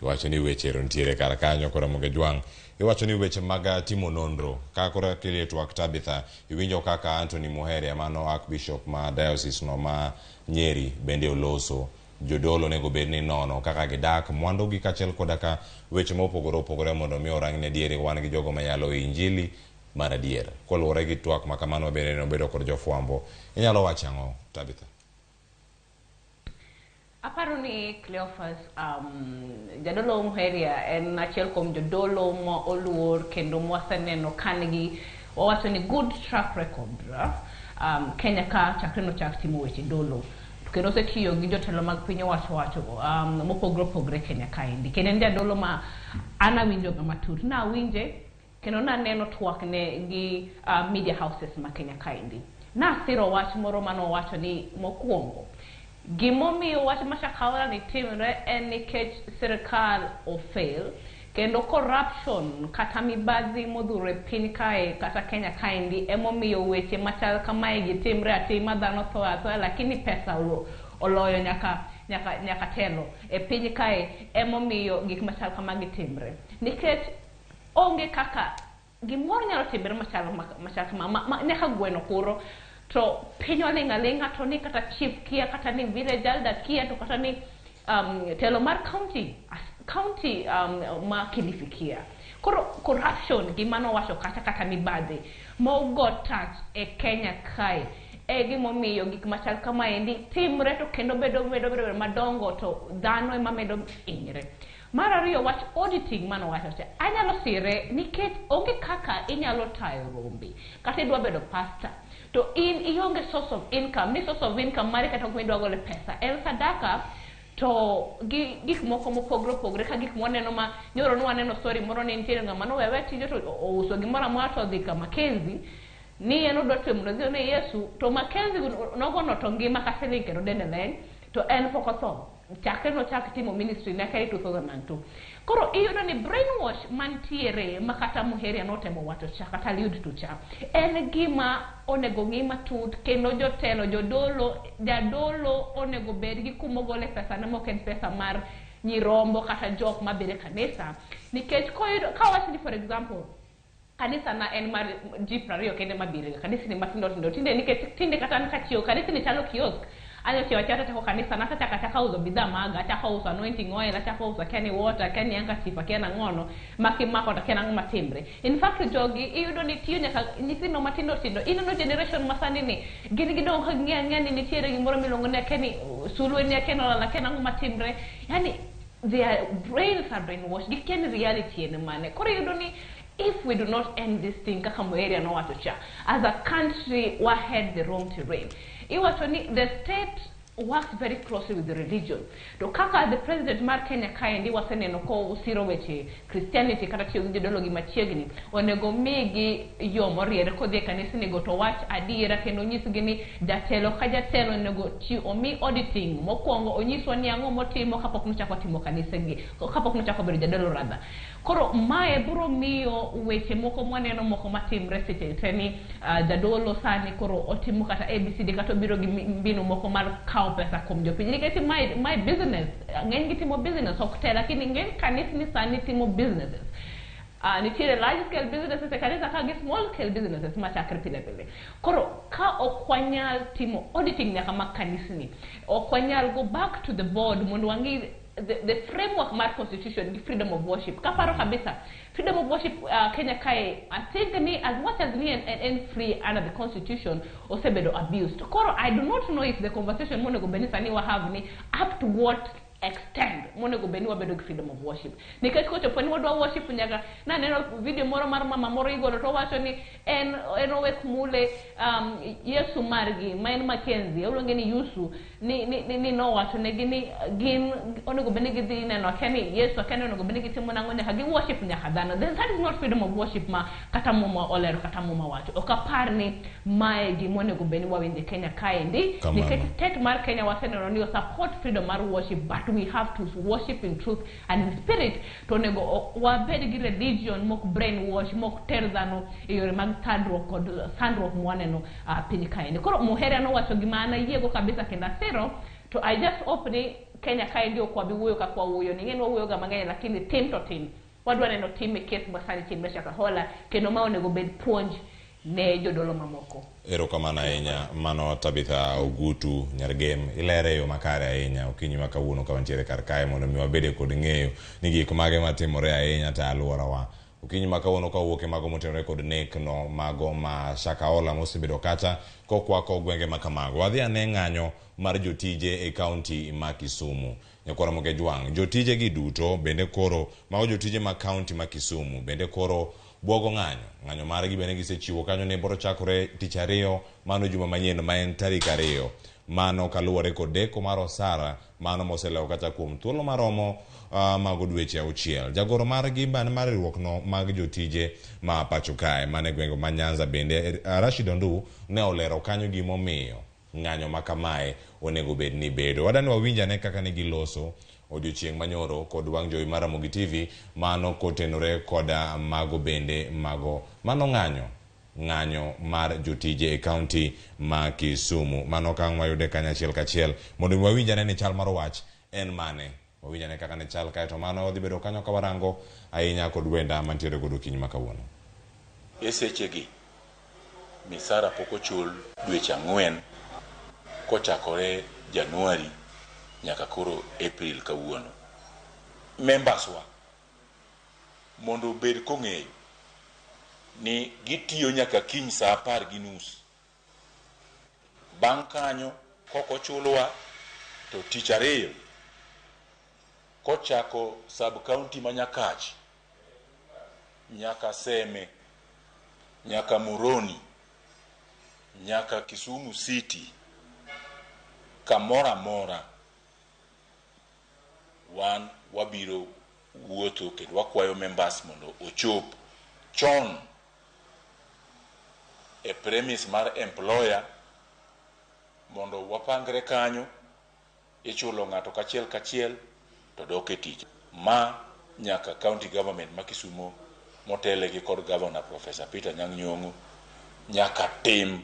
Wacho ni weche rontiere kar kanyo kora moge jwang. Iwacho ni weche maga timo nondro. Kakora kile tu Tabitha iwinjo kaka Anthony Muhere mano Archbishop ma diocese no ma Nyeri bende oloso jodolo nego bedni nono kaka gidak mwandu gi kachel kodaka weche mopogore mondo mi orang ne diere wan gi jogo mayalo injili mara diere. Kolore gi twak makamano bende no bedo kod jofwambo. Inyalo wachango Tabitha. aparo ni Cleophas jadolo muheria en achiel kuom jodolo mo oluor kendo mwaseneno kangi wawacho ni good track record Kenya ka chakre no chak timo weche dolo kendo setiyo gi jotelo mag piny wacho mopogre Kenya kaendi kendo en jadolo ma ana winjo ga matut na winje kendo na neno twak ne gi media houses ma Kenya kaendi na siro wach moro mano wacho ni mokwongo gimomiyo wach ma Shakahola ni timre en nikech sirkal ofail kendo corruption kata mibadhi modhure piny kae kata Kenya kaendi emomiyo weche machal kamae gitimre atima dhano tho lakini pesa oloyo nyaka telo e piny kae emomiyo gik machal kama gitimre nikech onge kaka gimoro nyalo timre machal kama nyaka gweno kuro to piny olinga to ni kata chief kia kata ni village elder kia to kata ni telo mar county ma kilifikia corruption gimano wacho kata mibadhi mogo touch e Kenya kae gimomiyo gik machal kamaendi timre to kendo bedo madongo to dhano ema medo hinyre. Mar ariyo wach auditing mano wacho cha anyalo sire nikech onge kaka inyalo tayo rombi kata idwa bedo pastor to in ionge source of income mari kata kumidwa gole pesa el sadaka to gik moko mopogre ka gik moneno ma nyoro no aneno story moro ni ntiere ngama no wewe tijo to ouso gimoro ma to dhi kama Makenzi ni eno do temo no ne Yesu to Makenzi nogono to ngima ka sele kero dende len to en fokoso chakre no chak timo ministry na kai 2002 koro iyudo ni brainwash mantiere makata muheria no temo wacho cha kata liud to cha en gima onego ngima tut kendo jotelo jadolo onego bed gi kumogole pesa na moken pesa mar nyirombo kata jok mabere kanisa nikech ka wachi for example kanisa na en mar G20 kende mabire kanisa ni matindo tinde nikech tinde kata nkachio kanisa ni chalo kiosk ayo chiwachata chako kanisa na taka uzo bidhaa maga chaka uzo anointing oil chaka uzo kani water kani yanga tifa kena ngono makimako takena ngoma timbre in fact jogi iyudo ni tiyo nyaka nyithindo matindo ino generation masani ni gini gido ngani ni tiere gimoro milongo ne kani sulu ni kena la kena ngoma timbre yani their brains are brainwashed gikeni reality ene mane kore iyudo ni if we do not end this thing kaka muheria no wacho cha as a country we head the wrong terrain. The state works very closely with the religion. To kaka the president mar Kenya kaendi waseneno ko usiro weche Christianity kata tiyo gi jodolo gi machiegni onego migi yo moriere kodhi kanisa ni go to wach adiera kendo nyisgi ni jatelo ka jatelo onego omi auditing mokwongo onyiswa ni ang'o motimo kapok nochako timo kanisa gi kapok nochako bedo jadolo radha koro mae bro miyo weche moko mwaneno moko matimre seche teni jadolo sani koro otimo kata ABCD kata biro gi mbinu moko mar pesa kuom jopiny nikech my business ng'eny gitimo business ok te lakini ng'eny kanisa ni sani timo businesses nitiere large scale businesses e kanisa ka gi small scale businesses machakre pile koro ka okwanyal timo auditing nyaka mag kanisa ni okwanyal go back to the board mondo wangi the framework mar constitution gi freedom of worship kaparo kabisa freedom of worship Kenya kai I think ni as much as me and free under the constitution osebedo abused koro I do not know if the conversation monego benisa ni wa have ni up to what extend monego beni wabedo gi freedom of worship nikech kocho poni wadwa worship nyaka na neno video moro mar mama moro igolo to wacho ni en owek mule Yesu margi main Makenzi oluonge ni Yusu ni no wacho ne gin onego beni gi dhi neno kani Yesu kani onego beni gi timo nango nyaka gi worship nyaka dhano then that is not freedom of worship ma kata muma olero kata muma wacho okapar ni mae gi monego beni wawinje Kenya kaendi nikech state mar Kenya waseneno ni support freedom mar worship but we have to worship in truth and in spirit to nego wabed gi religion mok brainwash mok ter dhano e yore mag tadruok kod sandruok mwaneno piny kaendi koro muheria no wacho gimana yiego kabisa kenda siro to I just hope ni Kenya kaendi okwabi wuoyo ka kwa wuoyo ni ng'en wuoyo ga mang'eny lakini tim wadwa neno tim e case masani timbe Shakahola kendo ma onego bed puonj ne jodolo mamoko. Erokamano ahinya mano Tabitha Ogutu Nyargem ilere yo makare ahinya okinyi ma kawuono ka wantiere kar kae mondo mi wabede kod ng'eyo ni gik mage matimore ahinya ta alworawa Okinyi ma kawuono kawuok e mago motenore kod nek no mago ma Shakahola mosebedo kacha kokwako gwenge ma kamago. Wadhi ane ng'anyo mar jotije e kaunti ma Kisumu. Nyakwara Moge Jwang, jotije gi duto bende koro mago jotije ma kaunti ma Kisumu bende koro bwogo ng'anyo margi bende gisechiwo kanyo ne biro chakore tich ariyo mano juma manyien ma en tarik 2 mano kaluwore kod deko mar osara mano moselewo kata kuom thuolo maromo mago dweche 6. Jagoro margi ban mar riwruok no mag jotije ma pacho kae mane gwengo ma Nyanza bende Rashid Ondu ne olero kanyo gimomiyo ng'anyo ma kamae onego bed ni bedo. Wadani wawinja ne kaka ne giloso odiochieng' manyoro kod wang' jowi mar Ramogi TV mano kotenore kod mago bende mago mano ng'anyo mar jotije e kaunti ma Kisumu. Mano kang' wayude kanyachiel kachiel mondo wawinja ne chal mar wach en mane. Wawinja ne kaka ne chal kae to mano odhi bedo kanyo ka warango ahinya kod wenda mantiere kod okinyi ma kawuono. Esechegi misara pok ochul dweche 4 kochakore Januari nyaka koro April kawuono. Members wa mondo bed kong'eyo ni gitiyo nyaka kiny saa 10:30. Bang' kanyo koko chulwa to tich ariyo kochako sub county ma Nyakach nyaka Seme nyaka Muroni nyaka Kisumu City kamora mora wan wabiro wuotho kendo wakwayo members mondo ochop chon e premise mar employer mondo wapangre kanyo ichulo ng'ato kachiel to dok e tich ma nyaka county government ma Kisumu motele gi kod governor Professor Peter Nyang'nyong'o nyaka tim.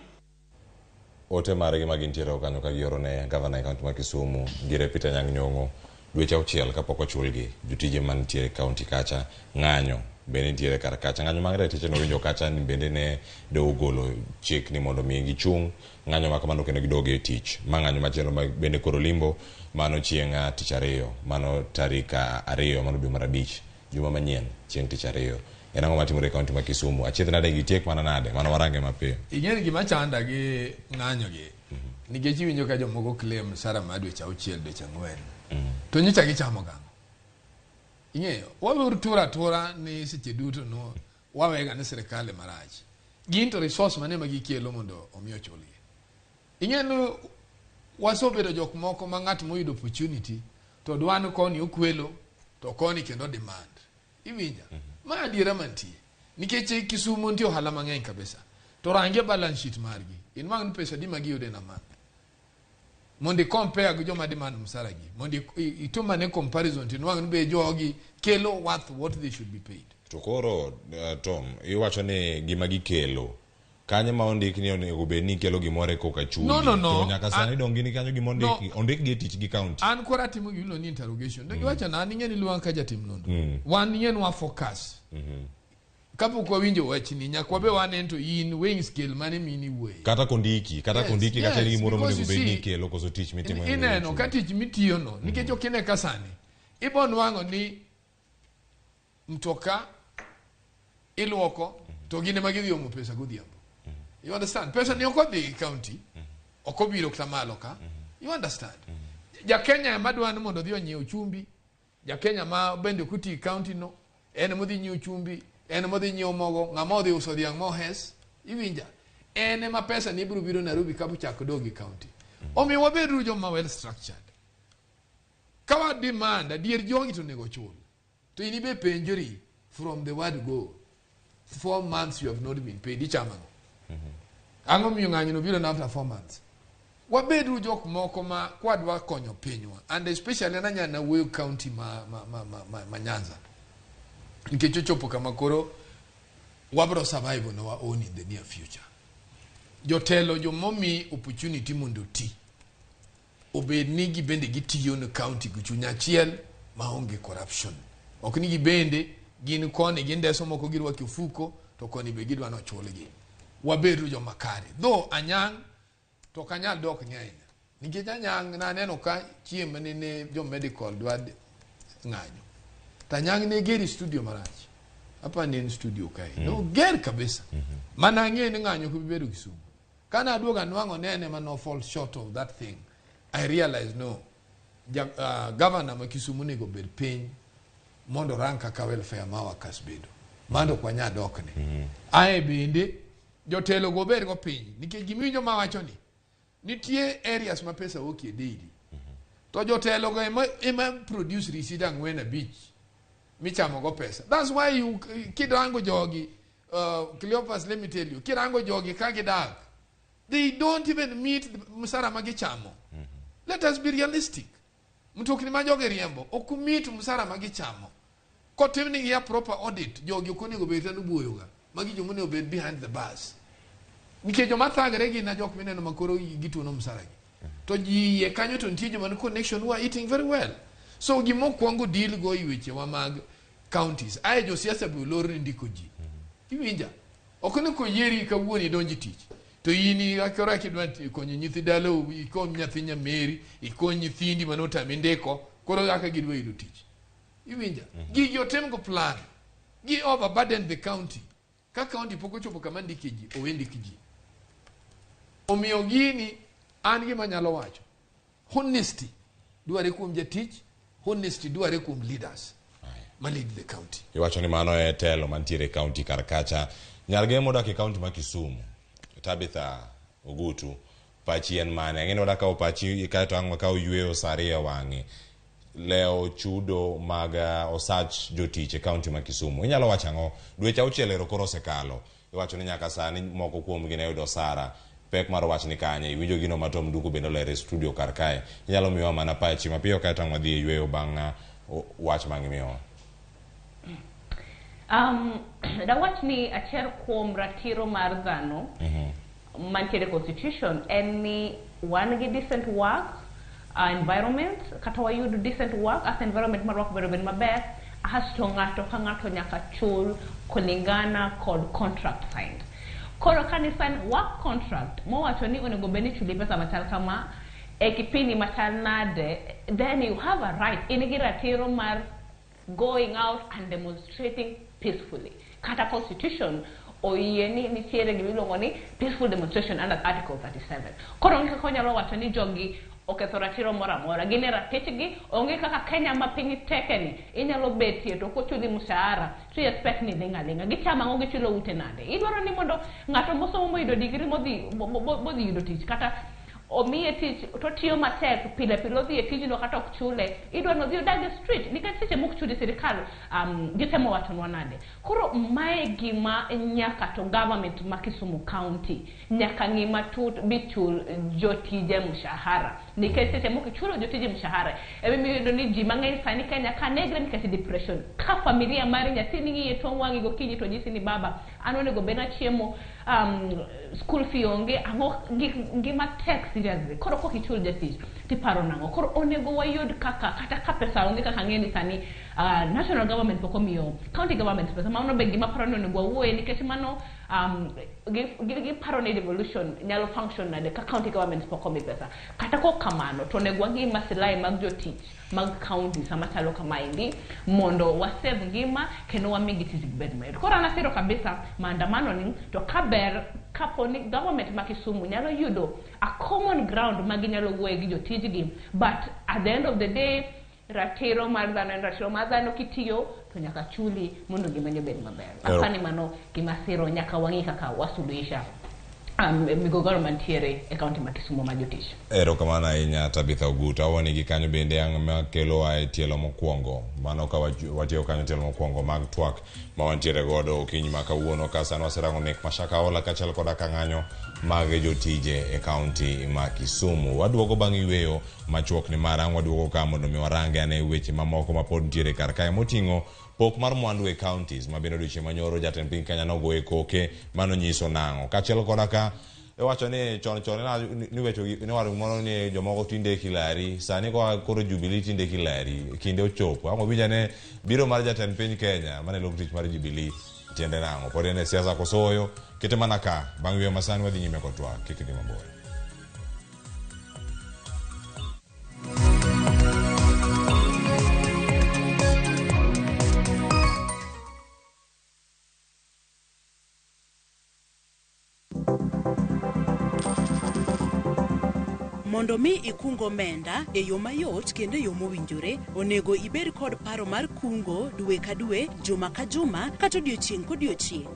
Ote margi magintiere kanyo ka gioro ne governor e county ma Kisumu gire Peter Nyang'nyong'o dweche 6 kapok ochulgi jotije mantiere county kacha ng'anyo bende nitiere kar kacha ng'anyo mag ratiche no winjo kacha ni bende ne do golo chik ni mondo mi gichung ng'anyo ma kamano kendo gidoge tich ma ng'anyo machielo bende koro limbo mano chieng' tich 2 mano tarik 2 mano dwe mar 5 juma manyien chieng' tich 2 en ang'o matimore e kaunti ma Kisumu achiedh nade gitiek mana nade mano warange mapiyo. Ing'eni gima chanda gi ng'anyo gi nikech iwinjo ka jomoko claim sara ma dweche 6 dweche 4 to nyicha gichamo gang'o. Ing'eyo wabur tura ni seche duto no wawega ni sirikal marach gin to resource mane ma gikelo mondo omiyo chulgi. Ing'eno wasobedo jok moko ma ng'at moyudo opportunity to dwano koni okwelo to koni kendo demand iwinja ma adiera mantie nikech Kisumu nitie ohala mang'eny kabisa to range balance sheet margi in mang ni pesa di magiyude na man mondi compare gi joma demand msara gi mondi ituma ne comparison tin wang be jogi kelo worth what they should be paid. To koro Tom iwacho ni gima gikelo kanye ma ondik ni onego bed ni kelo gimore koka chuli to nyaka sani dongi ni kanyo gima ondik gi tich gi county an kora timo gino ni interrogation to giwacho na ni ngeni luwan ka jatim nondo wan nyen wa focus kapo kwa winjo wachni nyakwa be wan to in weighing scale mane mini way kata kondiki kata ni gimoro monego bed ni kelo koso tich mitimo ineno ka tich mitiyo no nikech okine ka sani ibon wango ni mtoka iluoko to gine magidhi omo pesa godhiambo. You understand? Pesa ni okodhi county okobiro ktamalo ka. You understand? Ja Kenya madwa ni mondo dhi onyiew chumbi, ja Kenya ma bende kuti county no en modhi nyiew chumbi, en modhi nyiew mogo, ng'ama odhi uso dhiang' mohes, iwinja. En ma pesa ni biro Nairobi kapo chako dogi county. Omi wabedo joma well structured. Kawa demand adier jogi to nego chul. To inibe penjori from the word go. 4 months you have not been paid each amount. Ang'o miyo ng'anyo no biro after 4 months. Wabedo jok moko ma kwadwa konyo pinywa and especially na Wuoyo County ma Nyanza. Nikech chopo kama koro wabro survive on our own in the near future. Jotelo jomomi opportunity mondo ti. Obed ni gibende gitiyo no county guchunya achiel maonge corruption. Ok ni gibende gin koni gin deso moko girwa kifuko to koni be gidwa no chulgi. Wabedo joma kare. Though anyang to kanyal dok ng'eny. Nikech anyang na neno ka chiemo ne jo medical dwad ng'anyo. Tanyang ne geri studio marach. hapa ni studio kai no ger kabisa mana ng'e ni ng'anyo kubedo Kisumu kana aduoga nwango nene man no fall short of that thing. I realize no governor ma Kisumu ni go bed piny mondo ranka ka welfare ma wakasbedo mando kwa nya dokne ae bende jotelo go bed go piny nikech gimiwinjo ma wacho ni nitie areas ma pesa wokie daily to jotelo go ema produce receipt ang'wen beach michamo go pesa. That's why you kirango jogi Cleopas, let me tell you, kirango jogi kagidak, they don't even meet musara magichamo. Let us be realistic. Mtukini majoge riembo okumit musara magichamo kotimni ya proper audit jogi okoni go beta nubuyoga magi jomuni obed behind the bars nike joma thagre gi na jok mineno makoro gitu no musara gi to ji ye kanyo to ntie joma connection who are eating very well. So gimo kwangu deal go iweche wa mag counties aye jo siasa bi lor ndiko ji iwinja okoni ko yeri ka wuoni donji tich to yini akora kidwanti konyo nyithi dalo ikon nyathi Nyameri ikon nyithindi manota mindeko koro aka gidwe yudo tich iwinja gi yotem go plan gi overburden the county ka county poko chopo kama ndike ji owendiki ji omiyo gini an gi manyalo wacho honesty duare kuom jatich honesty duare kuom leaders ma lead the county. Iwacho ni mano e telo mantiere county karkacha nyarge modak e county ma Kisumu Tabitha Ogutu pachi en mane ngene wadaka opachi ikato angwa ka oyueyo sari wangi leo chudo maga osach jotiche county ma Kisumu inyalo wachango dweche auchiel koro sekalo iwacho ni nyaka sani moko kuom gine yudo sara pek mar wach ni kanye iwinjo gino matom duko bendo lere studio karkae inyalo miwa mana pachi mapiyo kato angwa dhi yueyo banga wach mangimiwa. Da wach ni achiel kuom ratiro mar dhano mantiere constitution any one gi decent work environment kata wayudo decent work as environment marwako bedo ben maber asto ng'ato ka ng'ato nyaka chul kulingana kod contract signed. Koro kanisan work contract mowacho ni onego beni chuli pesa machal kama e kipindi machal nade, then you have a right in gi ratiro mar going out and demonstrating peacefully. Kata constitution oyeni nitiere gimiluongo ni peaceful demonstration under article 37. Koro onge kaka onyalo wacho ni jogi oketho ratiro moro amora gine ratechgi onge kaka Kenya ma piny tekeni inyalo betie to kochuli mshahara to expect ni linga gichama ngo gichulo ute nade idwaro ni mondo ng'ato mosomo moyudo degree modhi yudo tich kata omiye tich to tiyo matek pile odhi e tijno kata ok chule idwa no dhi odag street nikech seche mok chudi sirikal gitemo wacho nade. Koro mae gima nyaka to government ma Kisumu county nyaka ng'ima tut bichul jotije mshahara nikech seche mok chulo jotije mshahara emiyo ni ji mang'eny sani Kenya ka negre nikech depression ka familia mari nyathi ng'iye to wangi go kinyi to nyisi ni baba an onego bena chiemo school fee onge ango gima tax seriously koro ko kichul jatich tiparo nango koro onego wayud kaka kata ka pesa onge kaka ng'eni sani national government poko miyo county government pesa mano be gima paro onego wuoye nikech mano gi paro ni devolution nyalo function nade ka county government poko mi pesa kata ko kamano to onego wangi masilai mag jotich mag county sama chalo kama indi mondo wasave ngima keno wamigi tich bed mayot. Koro anasiro kabisa maandamano ni to kaber kaponi government ma Kisumu nyalo yudo a common ground maginyalo wuoye gi jotijgi but at the end of the day ratiro mar dhano kitiyo to nyaka chuli mondo gimanyo bed maber. Apani mano gimasiro nyaka wangi kaka wasuluhisha migogoro mantiere e county ma Kisumu ma jotich. Erokamano ahinya Tabitha Ogutu awoni gi kanyo bende ang' kelo ae tielo mokwongo mano ka watiyo kanyo tielo mokwongo mag twak ma wantiere godo okinyi ma kawuono ka sano waserango nek ma Shakahola kachal koda ka ng'anyo mag jotije e county ma Kisumu. Waduogo bang' yweyo machuok ni marang' waduogo ka mondo mi warange ane weche mamoko ma pod ntiere kar kae moting'o pok mar mwandu e counties ma bende odiochieng' manyoro jatend piny Kenya nogo e koke mano nyiso nang'o kachel koda ka wacho ni chon ni wecho ni waru mono ni jomoko tinde kilari sani ko koro Jubilee tinde kilari kinde ochopo ango bijane biro mar jatend piny Kenya mane lok tich mar Jubilee tiende nang'o pod en siasa kosoyo kete mana ka bang' yweyo masani wadhi nyime kotwa kikidhi mabor. Mondo mi ikungo omenda e yo mayot kendo e yo mowinjore, onego ibed kod paro mar kungo dwe ka dwe, juma ka juma, kata odiochieng' kodiochieng'.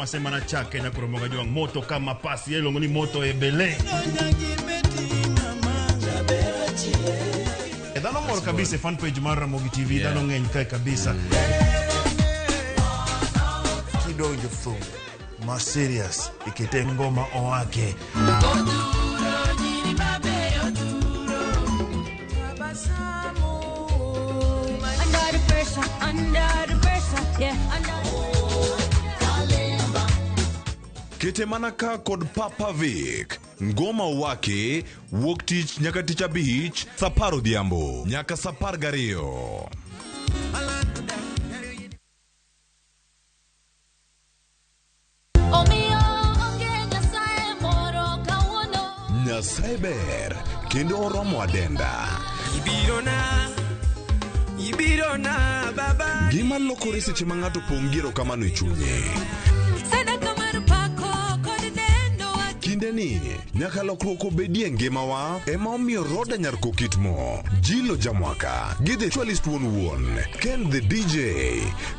Semana chake na kuromoga juang moto kama pasi yelo ngoni moto ebele. Dano mor kabisa fan page mar Ramogi TV dano ngeny kai kabisa. Kidonjo thum ma serious ikite ngoma oake. Under the pressure, yeah, Kete manaka kod Papa Vic. Ngoma wake wuok tich nyaka tich abich, saparo dhiambo nyaka sapar gariyo. Nyasaye ber kendo oromo adenda. Ibirona baba. Gima lokore seche ma ng'ato pongiro kamano e chunye. Kinde ni nyaka lokruok obedie ngimawa ema omiyo Roda Nyarko Kitmo, Jilo Jamwaka, gi the Chwalist wuon Ken the DJ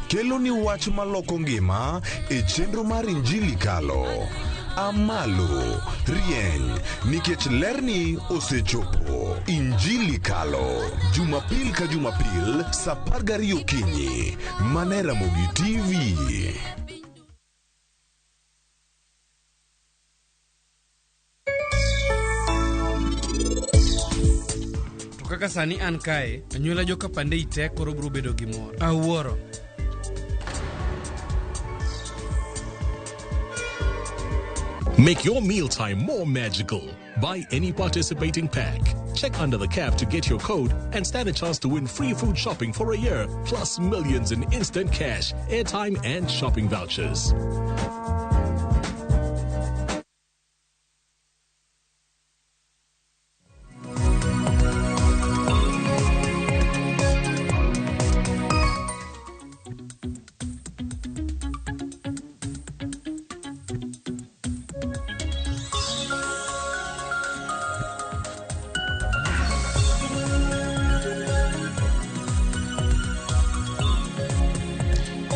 kelo ni wach maloko ngima e chenro mar Injili Kalo. Amalo rieny nikech lerni osechopo. Injili Kalo Jumapil ka Jumapil sapar gariyo okinyi mane Ramogi TV. Kaka sani an kae, anyuola joka pande ite koro bro bedo gi mor. Awuoro. Make your mealtime more magical. Buy any participating pack. Check under the cap to get your code and stand a chance to win free food shopping for a year, plus millions in instant cash, airtime, and shopping vouchers.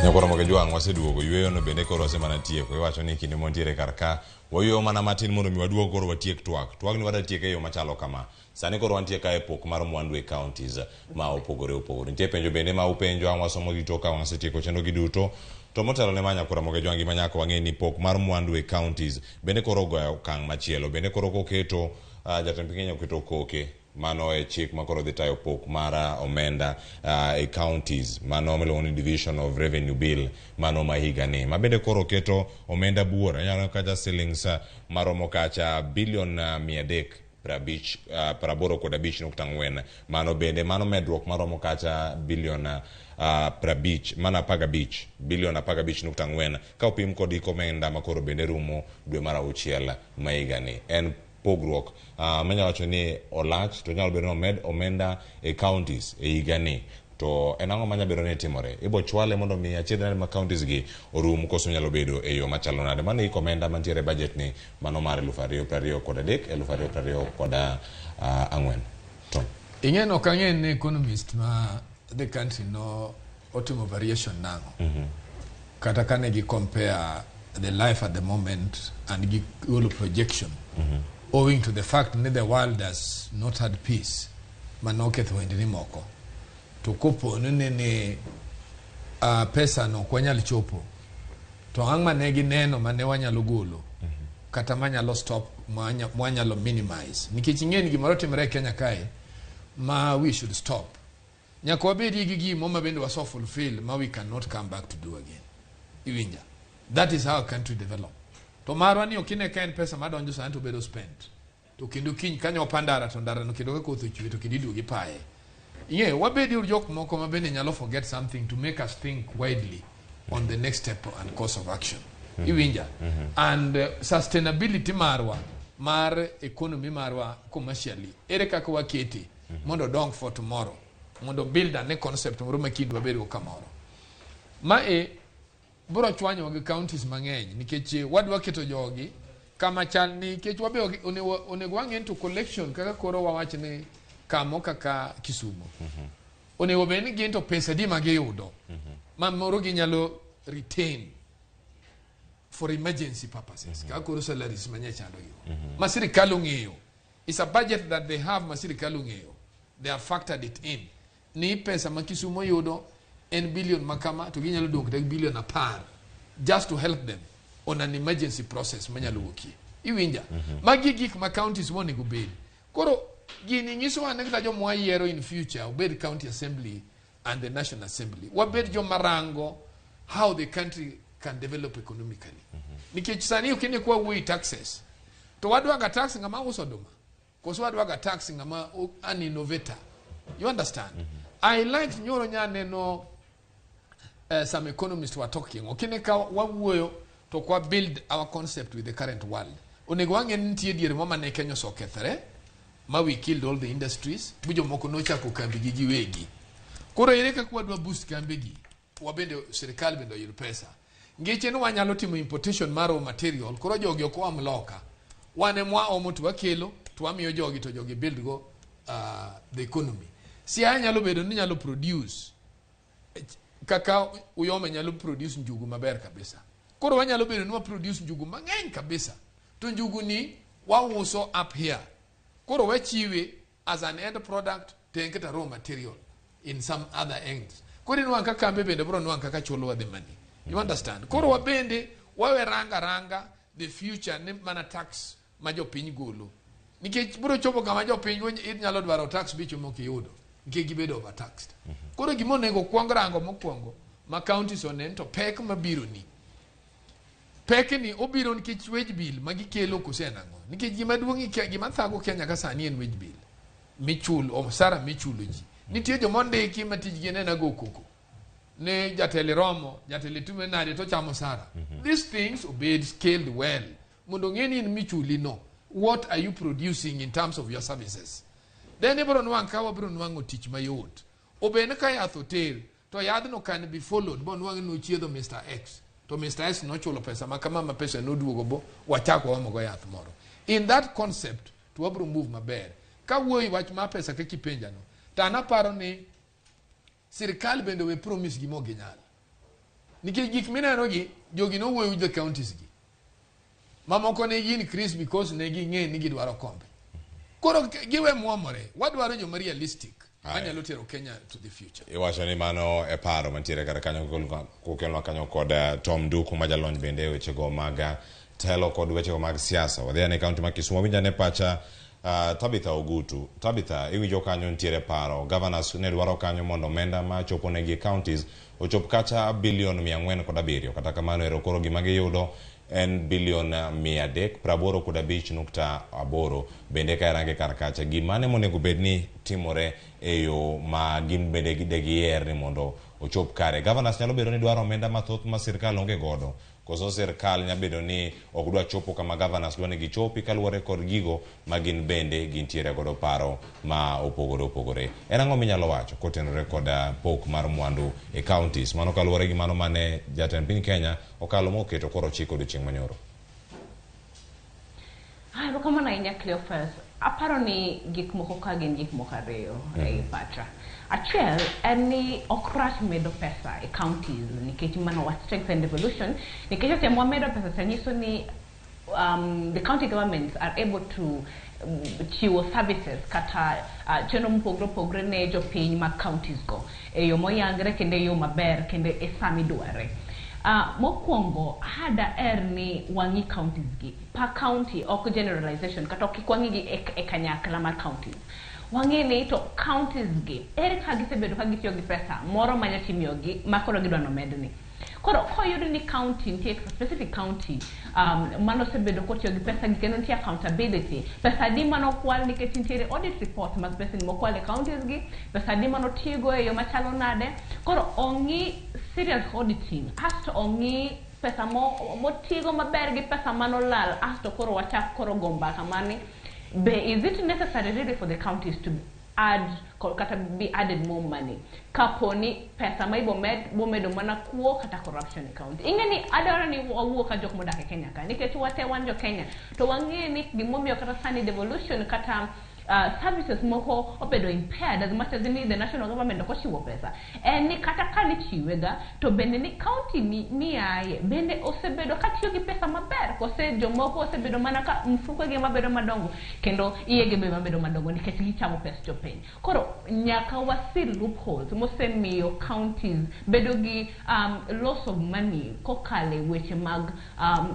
Nyakoro moge juang waseduogo yweyo no bende koro semana tieko. Iwacho ni kinde montiere karka wayo mana matin mondo mi waduogo koro watiek twak. Twak ni wada tiek e yo machalo kama. Sani koro wantie ka e pok mar mwandu e kaontis ma opogore opogore. Nitie penjo bende ma upenjo ang wasomo gi toka wasetieko chendo giduto. To motelo ne manya koro moge juang gi manyako wang'e ni pok mar mwandu e kaontis bende koro goyo okang' machielo. Bende koro koketo jatend piny oketo koke. Mano e chik makoro dhi tayo pok mara omenda e counties, mano miluongo ni Division of Revenue Bill, mano ma higa ni. Mabende koro keto omenda buora, nyalo kacha shillings maromo kacha bilion 385.4. Mano bende, mano medruok maromo kacha bilion 15 bilion 15.4 ka opim kod omenda makoro bende rumo dwe mar auchiel ma higa ni. En pogruok manya wacho ni olach to nyalo bedo med omenda e counties e higa ni. To enango manya bedo ni timore ibo chwale mondo mi achiedh ma counties gi orum koso nyalo bedo e yo machalo nade. Mano iko omenda mantiere budget ni mano mar 2023 to ing'eno kang'en ne economist ma the country no otimo variation nango kata kane gi compare the life at the moment and gi golo projection owing to the fact that the world has not had peace manoketho wendni moko to kopo ne pesa no kwanyal chopo to ang' mane gi neno mane wanyalo golo kata manyalo stop mwanyalo minimize nikech ing'eni gimoro timre Kenya kae ma we should stop nyaka wabedi gi gimo ma bende waso fulfill ma we cannot come back to do again. Iwinja, that is how a country develop. To marwa ni okine kaen pesa madonjo sana to bedo spent to kendo kiny kanyo pandara to ndara no kendo ka kotho chwe to kendo iduogi pae. Ing'e wabedi jok moko ma bende nyalo forget something to make us think widely on the next step and course of action. Iwinja, and sustainability marwa mar economy marwa commercially ere kaka waketi mondo dong for tomorrow mondo build a concept moro makidwa bedo kamoro ma bro chwanyo gi counties mang'eny nikech wadwa keto jogi kama chal nikech wabe onego wang'e to collection kaka koro wawach ni kamo kaka Kisumu onego be ni gin to pesa di magiyudo ma moro ginyalo retain for emergency purposes kaka koro salaries manyachalo yo ma sirikal ong'eyo. It's a budget that they have ma sirikal ong'eyo. They have factored it in ni pesa ma Kisumu yudo en billion makama to ginyalo dong tek billion apar just to help them on an emergency process manyalo wuokie iwinja magi gik ma counties monego bed koro gini nyiso ane kata jo mwayiero in future obed county assembly and the national assembly wabed jo marango how the country can develop economically nikech sani ukine kwa wuoi taxes to wadwa ga tax ngama uso duma koso wadwa ga tax ngama an innovator. You understand? I like nyoro nyaneno some economists were talking okine ka wawuoyo to kwa build our concept with the current world onego wangen ntie diere mama ne Kenya so kethre ma we killed all the industries bujo moko no chako kambi gi giwegi koro ere ka kwa dwa boost kambi gi wabende serikali bendo yud pesa ngeche no wanyalo timo importation maro material koro jogi oko amloka wane mwa omo to wakelo to wamiyo jogi to jogi build go the economy si anyalo bedo ni nyalo produce kaka uyome nyalo produce njugu maber kabisa koro wanyalo bedo ni wa produce njugu mang'eny kabisa to njugu ni wauso up here koro wachiwe as an end product to enketa raw material in some other ends koro ni wanka kambe bende bro ni wanka ka chulo the money. You understand? Koro wabende wawe ranga the future ni mana tax majo piny golo nikech bro chopo kama jo piny nyalo dwaro tax bicho mokiyudo nikech gibedo overtaxed koro gimo nego kwong rango mokwongo ma counties onen to pek mabiro ni pek ni obiro nikech wage bill magikelo kusenango nikech gima duongi gima thago Kenya ka sani en wage bill michul omsara michulo ji nitie jo mondiki matijgi ne nago koko ne jatele romo jatele tume nade to chamo sara these things obeyed scaled well mondo ngeni in michuli no what are you producing in terms of your services then ebro nwan kawa bro nwango tich mayot obene ka yath hotel to yadhno can be followed bon nwango no chiedho Mr X to Mr X no chulo pesa makama ma pesa no duogo bo wachako wamo go yath moro in that concept to wabro move maber ka wuoi wach ma pesa ka kipenja no tana paro ni sirikal bende we promise gi mo ginyal nikech gik mineno gi jogi no wuoyo the counties gi mamoko ne gin Chris because ne gi ng'e ni gidwaro kombe koro giwe muomore wadwaro jo realistic anyalo tero Kenya to the future. Iwacho ni mano e paro mantiere kata kanyo kokelwa kanyo kod Tom Duku majalony bende wechego mag telo kod wechego mag siasa wadhi ne kaunti ma Kisumu winja ne pacha Tabitha Ogutu. Tabitha iwinjo kanyo ntiere paro governors ne dwaro kanyo mondo omenda ma chopo negi counties ochop kacha bilion 407 kata kamano ero koro gima giyudo en bilion 385.8 bende ka range karkacha gimane monego bedni timore eyo ma gin bende giyer ni mondo ochop kare. Governors nyalo bedo ni dwaro omenda mathoth ma sirkal onge godo koso sirkal nyalo bedo ni ok dwa chopo kama governors dwa ni gichopi kaluwore kod gigo ma gin bende gintiere godo paro ma opogore. En ang'o minyalo wacho kotenore kod pok mar mwandu e counties mano kaluwore gi mano mane jatend piny Kenya okalo moketo koro chiko odiochieng' manyoro? Kama na inya Cleophas aparo ni gik moko ka gin gik moko ariyo e pacha. Achiel en ni okrach medo pesa e counties nikech mano what strength and devolution nikech osemo medo pesa sanyiso ni the county governments are able to chiwo services kata chenro mopogore ne jo piny mag counties go e yo moyangre kendo e yo maber kendo e sami dware. Mokwongo hada ni wangi counties gi pa county ok generalization kata ok kwangi gi e kanyakla mar counties wangeni to counties gi ere ka gisebedo ka gitiyo gi pesa moro manya timiyo gi makoro gidwa no medni koro koyudo ni county ntie specific county mano sebedo kotiyo gi pesa gi kendo ntie accountability pesa di mano kwal ni ketintiere audit report mag pesa ni mokwale counties gi pesa di mano tigo e yo machalo nade koro ongi serious auditing asto ongi pesa mo tigo maber gi pesa mano lal asto koro wachak koro gomba kamani is it necessary really for the counties to be added more money. Kaponi pesa mai bomedo mana kuo kata corruption account. Ingeni adara ni wawo ka jok moda Kenya ka. Niketu wate wanjo Kenya. To wangeni gimomi kata sani devolution kata services moko obedo impaired as much as the national government ko chiwo pesa. Ni kata kani chiwega to bende ni county ni aye bende osebedo katiyo gi pesa maber kose jomoko osebedo mana ka mfuko ge mabedo madongo kendo iye ge mabedo madongo nikech gichamo pesa jopiny. Koro nyaka wasil loopholes mosemiyo counties bedo gi loss of money kokale weche mag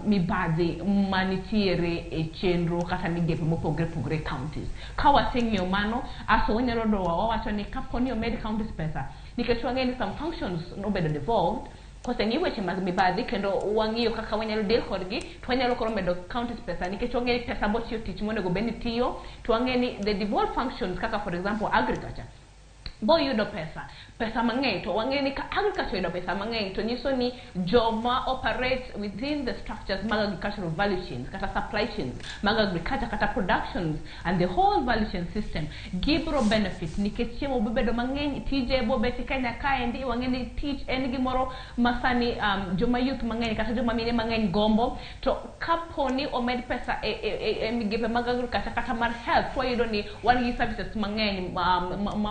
mibadhi manitiere e chenro kata migepe mopogre counties. Kawasingyo mano aso wanyalo do wawacho ni kaponi omed counties pesa nikech wangeni some functions no bedo devolved kose ni weche mag mibadhi kendo wangiyo kaka wanyalo deal kodgi to wanyalo koro medo counties pesa nikech wangeni pesa bochiyo tich monego beni tiyo to wangeni the devolved functions kaka for example agriculture boy yudo pesa mang'eny to wangeni ka agriculture yudo pesa mang'eny to nyiso ni joma operate within the structures mag agricultural value chains kata supply chains mag agriculture kata productions and the whole value chain system gibro benefit nikech chiemo bebedo mang'eny tije bobeti Kenya kae ndi wangeni tich en gimoro masani joma youth mang'eny kata joma mine mang'eny gombo to kaponi omed pesa e migepe mag agriculture kata mar health wayudo ni wan gi services mang'eny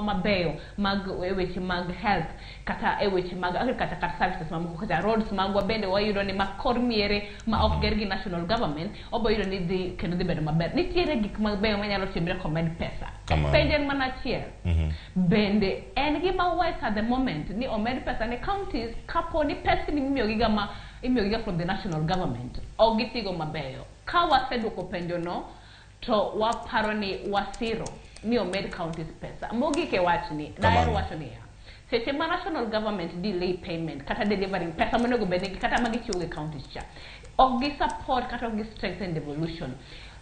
mabeyo mag weche mag health kata weche mag agriculture kata services mamoko kata roads magwa bende wayudo ni makor miere ma ok ger gi national government oboyudo ni dhi kendo dhi bedo maber nitiere gik mabeyo manyalo timre komed pesa penjen mana chiel bende en gima wise at the moment ni omed pesa ne counties kaponi pesa ni imiyogiga from the national government ok gitigo mabeyo ka waseduoko penjo no to waparo ni wasiro ni omed counties pesa mogike wachni daer wachni seche ma national government delay payment kata delivering pesa monego bedni kata magichiwo ge counties cha ok gi support kata ok gi strengthen devolution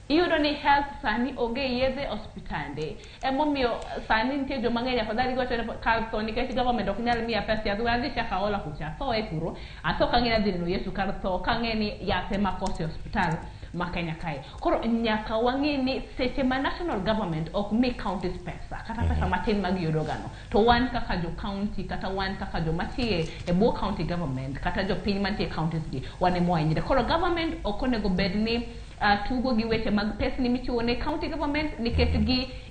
iyudo ni health sani oge yedhe hospitande emomiyo sani nitie joma ng'eny afadhali gocho kar tho nikech government ok nyal miya pesa yadhi wadhi Shakahola kucha tho e kuro aso kang'eni adhi neno Yesu kar tho kang'eni yathe makose hospital ma Kenya kae. Koro nyaka wang'ini seche ma national government ok mi counties pesa kata pesa matin magiyudo gano to wan kaka jo county kata wan kaka jo matie e bo county government kata jo piny mantie counties gi wan emo ahinyre. Koro government ok onego bedni tugo gi weche mag pesa ni michiwo ne county government nikech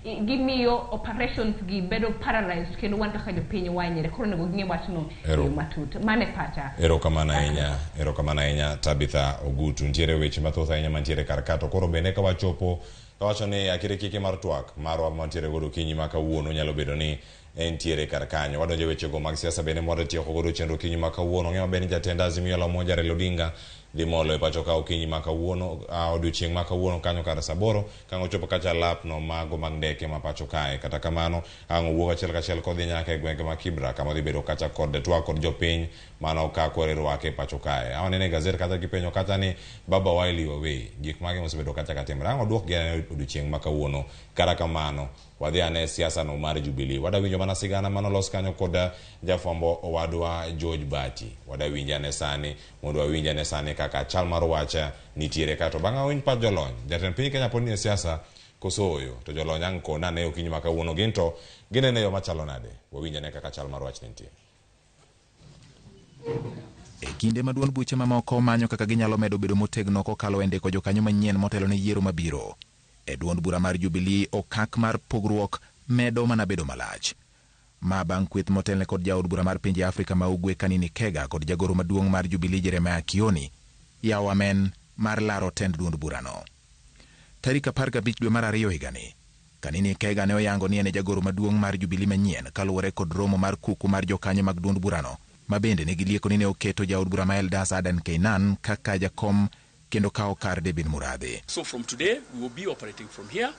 gimiyo operations gi bedo paralyzed kendo wan kaka jo piny wanyre. Koro nego ging'e wachno matut mane pacha. Erokamana ahinya Tabitha Ogutu. Ntiere weche mathoth ahinya mantiere kar kato koro bende ka wachopo kawacho ni akire kike mar twak marwa mantiere godo kinyi ma kawuono nyalo bedo ni entiere kar kanyo. Wadonjo weche go mag siasa bende mwada tieko godo chenro kinyi ma kawuono. Ng'ema bende jatenda Azimio la Umoja Raila Odinga dhi molo e pacho ka okinyi ma kawuono odiochieng' ma kawuono kanyo kar saboro kango chopo kacha lap no mago mag ndeke ma pacho kae. Kata kamano ang'o wuok achiel kachiel kodhi nyaka e gwenge ma Kibra kama dhi bedo kacha kod twak kod jopiny mano ka kwere rwake pacho kae. Awanene gazet kata gipenyo kata ni Baba Wiley Wawei gik mage mosebedo kacha katimre ang'o duok gi odiochieng' ma kawuono. Kata kamano wadhi ane siasa no mar Jubilee. Wada winjo mana sigana mano los kanyo kod jafwambo owadwa George Bati. Wada winjo ane sani mondo wawinjo ane sani kaka chal mar wacha nitiere kato bang'a winy pat jolony jatend piny Kenya pod nie siasa kosoyo to jolony ang' kona ne okinyi ma kawuono ginto ginene yo machalo nade. Wawinjo ane kaka chal mar wach nitie. E kinde ma duond buche mamoko manyo kaka ginyalo medo bedo motegno kokalo e ndiko jokanyo manyien motelo ne yiero mabiro. E duond bura mar Jubilee okak mar pogruok medo mana bedo malach. Ma bang' kweth motelne kod jaod bura mar pinje Afrika ma ugwe Kanini Kega kod jagoro maduong' mar Jubilee Jeremiah Kioni yawo amen mar laro tend duond burano. Tarik 15 dwe mar 2 higani, Kanini Kega ne oyango ni ene jagoro maduong' mar Jubilee manyien kaluwore kod romo mar kuku mar jokanyo mag duond burano ma bende ne gilieko ni ne oketo jaod bura ma Eldas Adan Keynan kaka jakom kendo kao kar Debin Muradhi. So from today we will be operating from here.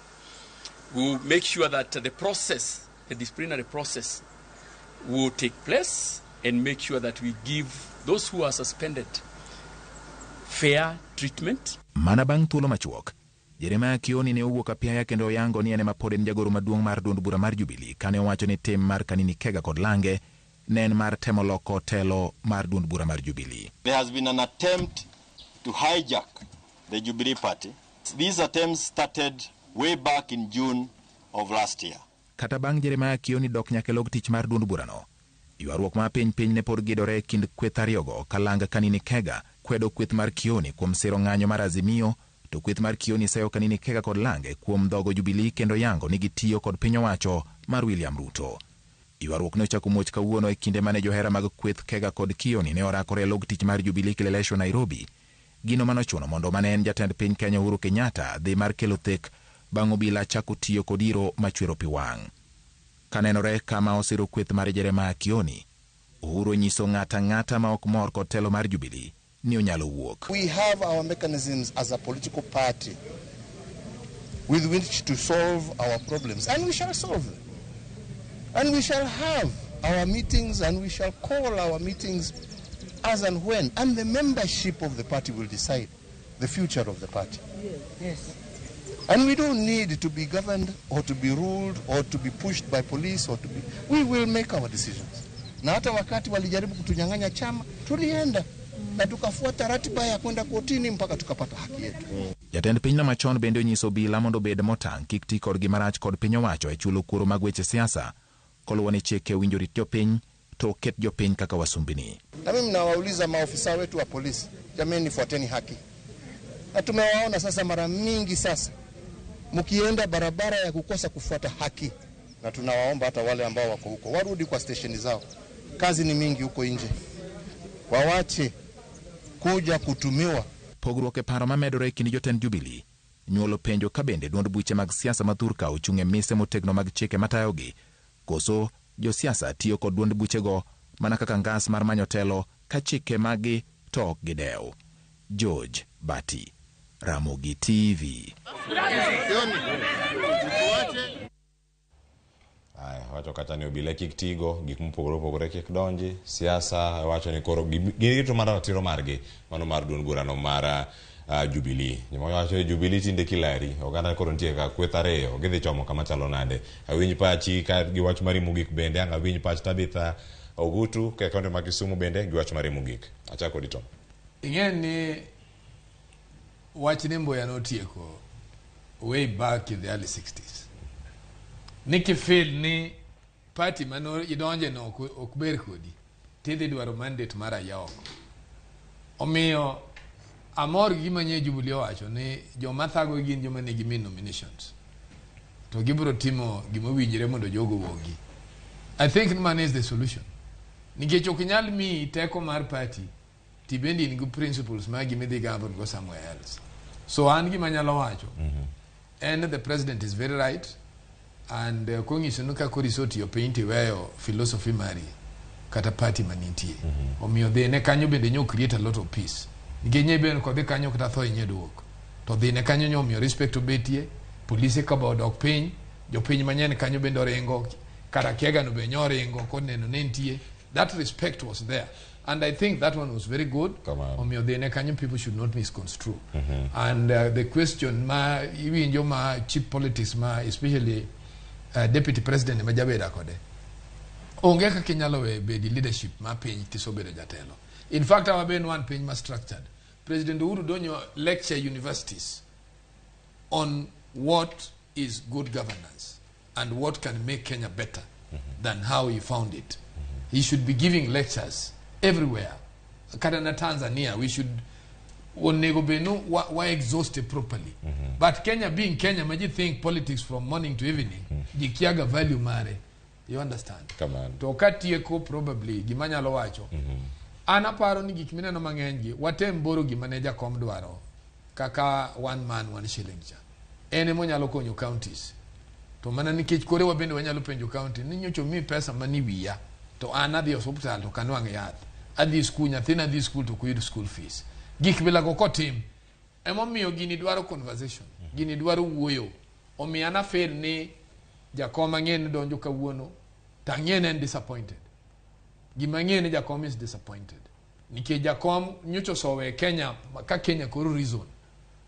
We will make sure that the process, the disciplinary process will take place and make sure that we give those who are suspended fair treatment. Mana bang' thuolo machuok, Jeremiah Kioni ne owuok apiaya kendo oyango ni ene mapod en jagoro maduong' mar duond bura mar Jubilee kane owacho ni tim mar Kanini Kega kod Lange ne en mar temo loko telo mar duond bura mar Jubilee. There has been an attempt to hijack the Jubilee Party. These attempts started way back in June of last year. Kata bang' Jeremiah Kioni dok nyaka log tich mar duond burano, ywaruok ma piny ne pod gidore kind kweth ariyogo Kalanga Kanini Kega kwedo kweth mar Kioni kuom siro ng'anyo mar Azimio, to kweth mar Kioni seyo Kanini Kega kod Lange kuom dhogo Jubilee kendo yango ni gitiyo kod piny owacho mar William Ruto. Ywaruok ne ochako muoch kawuono e kinde mane johera mag kweth Kega kod Kioni ne orakore log tich mar Jubilee Kileleshwa Nairobi, gino manochuno mondo mane en jatend piny Kenya Uhuru Kenyatta dhi mar kelo thek bang' obila chako tiyo kod iro machwero pi wang'. Kanenore kama osiro kweth mar Jeremiah Kioni, Uhuru nyiso ng'ata ma ok mor kod telo mar Jubilee ni onyalo wuok. We have our mechanisms as a political party with which to solve our problems, and we shall solve them. And we shall have our meetings, and we shall call our meetings as and when, and the membership of the party will decide the future of the party. Yes. And we don't need to be governed or to be ruled or to be pushed by police or to be... We will make our decisions. Na hata wakati walijaribu kutunyang'anya chama, tulienda na tukafuata ratiba ya kwenda kotini mpaka tukapata haki yetu. Jatend pinyno machon bende onyiso obila mondo bed motang' kik ti kod gimarach kod piny owacho e chulo kuoro mag weche siasa, koluwo ni chike winjo rit jopiny to ket jopiny kaka wasumbini. Na mimi nawauliza maofisa wetu wa polisi, jameni, fuateni haki. Na tumewaona sasa mara mingi sasa mkienda barabara ya kukosa kufuata haki, na tunawaomba hata wale ambao wako huko warudi kwa stesheni zao. Kazi ni mingi huko nje, wawache kuja kutumiwa. Pogruok e paro mamedore kind jotend Jubilee nyuolo penjo ka bende duond buche mag siasa mathurka ochung'e mise motegno mag chike matayogi, koso josiasa tiyo kod duond buchego mana kaka ngas mar manyo telo ka chike magi to ok gidew. George Bati, Ramogi TV. Wacho kata ni obila kik tigo, gik mopogore kik donji, siasa wacho ni koro gin mana ratiro margi, mano mar duond burano mar Jubilee. Nyimo wacho Jubilee tinde kilari, oganda koro nitie ka kweth ariyo, gidhi chomo kama chalo nade. Awinj pachi ka giwach mari mugik bende, anga winj pach Tabitha Ogutu ke kaunti ma Kisumu bende giwach mari mugik. Achako dito. Ing'en ni wach ni Mboya notieko way back in the early 60s. Niki feel ni party mano idonje no ok ber kodi, tidhi dwaro mandate mara yoko. Omiyo amor gima nye Jubilee wacho ni joma thago gin joma nigi min nominations, to gibro timo gima winjire mondo jogo wogi. I think man is the solution. Nikech ok nyal mi teko mar party tibendi in good principles ma gima dhi govern go somewhere else. So an gima nyalo wacho, and the president is very right, and kongiso nuka korisoti yo painti weyo philosophy mari kata party manitie. Omiyo dhe ne kanyo bende nyo create a lot of peace. Nigenye bende ko dhe kanyo kata tho inye duok. To dhe ne kanyo nyo miyo respect obetie, polisi ka ba dok piny, jo piny manyene kanyo bende oringo, kara Kega no be nyo oringo kod neno nentie. That respect was there. And I think that one was very good. Omiyo dhe ne kanyo people should not misconstrue. And the question ma iwinjo ma cheap politics ma especially deputy president ma jabeda kode onge ka kinyalo we be the leadership ma piny tisobedo jatelo. In fact our ben one piny ma structured, President Uhuru donyo lecture universities on what is good governance and what can make Kenya better than how he found it. He should be giving lectures everywhere. Kada na Tanzania we should onego beno wa exhausted properly. But Kenya being Kenya, maji think politics from morning to evening, jikiaga value mare. You understand? Come on. To kati eko probably gimanya lo wacho. Anaparo ni gikmine no mangengi, watem boro gimaneja kom dwaro. Kaka one man one shilling cha. Ene mo nyalo konyo counties. To mana nikech kore wabende wanyalo penjo county, ni nyocho mi pesa mani wiya. To anadhi hospital to kanwang yath. Adhi school nyathina adhi school to kuyud school fees. Gik bila go kotim. Emo miyo gini dwaro conversation. Gini dwaro wuoyo. Omiyo ana feel ni jakoma ng'en donjo kawuono, ta ng'en en disappointed. Gima ng'en jakom is disappointed. Nikech jakom nyocho sowe Kenya ka Kenya koro reason.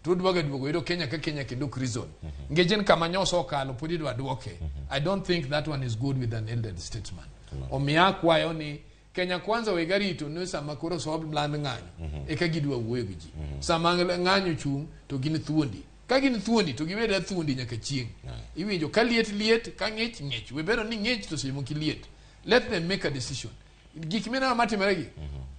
Tudwaga duogo ido Kenya ka Kenya kendo reason. Ngejen kama nyoso kalo podi dwa duoke. I don't think that one is good with an elderly statesman. Omiyo kwayo ni Kenya kwanza wegarito no sama koro sob land ng'anyo eka gidwa wuoyo gi ji. Sama ng'anyo chung to gin thuondi ka gin thuondi to gibeda thuondi nyaka chieng iwinjo ka liet ka ng'ich we better ni ng'ich to simo kiliet. Let them make a decision. Gik mena matimere gi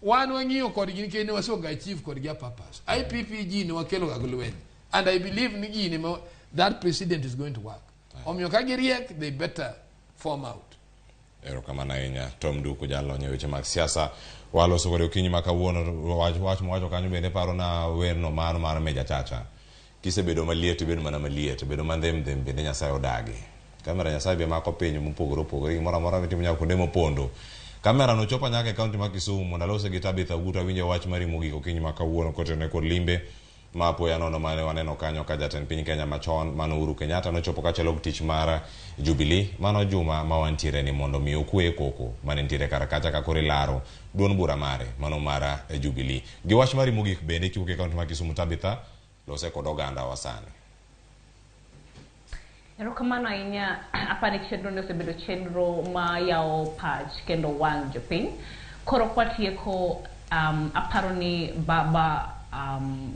wan wang'iyo kod gin kene wasoga achieve kod gia purpose. IPPG ne wakelo ga lweny, and I believe ni gini that president is going to work. Omiyo ka giriek they better form out. Erokamano ahinya Tom Duku jalonyo weche mag siasa waloso kod okinyi ma kawuono wacho kanyo bende paro na werno mar Meja Chacha. Kisebedo maliet bedo mana maliet, bedo mandhem bende Nyasaye odagi. Kamera Nyasaye be mako piny mopogore moro amora mitimo nyaka kuonde mopondo. Kamera no chopa nyaka e kaunti ma Kisumu mondo alose gi Tabitha Uguta winje wach mar Ramogi okinyi ma kawuono kotene kod limbe ma apoya nono mane waneno kanyo ka jatend piny Kenya machon mano Uhuru Kenyatta nochopo kachelo tich mar Jubilee mano juma ma wantiere ni mondo mi okwe koko mane ntiere kar kacha ka kore laro duon bura mare mano mara Jubilee. Gi wach mar Ramogi bende kiwuok e kaunti ma Kisumu Tabitha lose kod oganda wasani. Erokamano ahinya apani chenro ne osebedo chenro ma yawo pach kendo wang' jopiny. Koro kwatieko aparo ni baba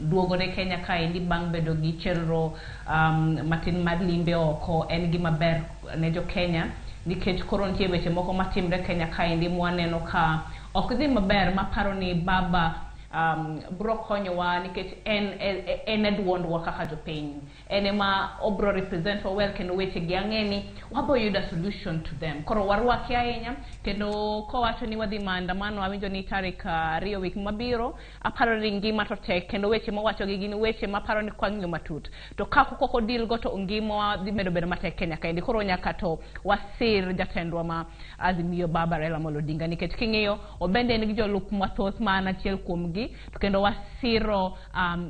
duogo ne Kenya kaendi bang' bedo gi chenro matin mar limbe oko en gima ber ne jo Kenya nikech koro nitie weche moko matimre Kenya kaendi mwaneno ka ok dhi maber maparo ni baba bro konyowa nikech en duondwa kaka jopiny. En ema obro represent well kendo weche gi ang'eni wabo yuda solution to them. Koro warwake ahinya kendo kowacho ni wadhi maandamano awinjo ni tarik 2 wik mabiro aparo ni ngima to tek kendo weche mowacho gi gin weche maparo ni kwang'yo matut. To kako koko deal go to ngima dhi bedo matek Kenya kaendi. Koro nyaka to wasir jatendwa ma Azimio Baba Raila Amolo Odinga nikech king'iyo obende en gi jolup mathoth ma achiel kuom gi kendo wasiro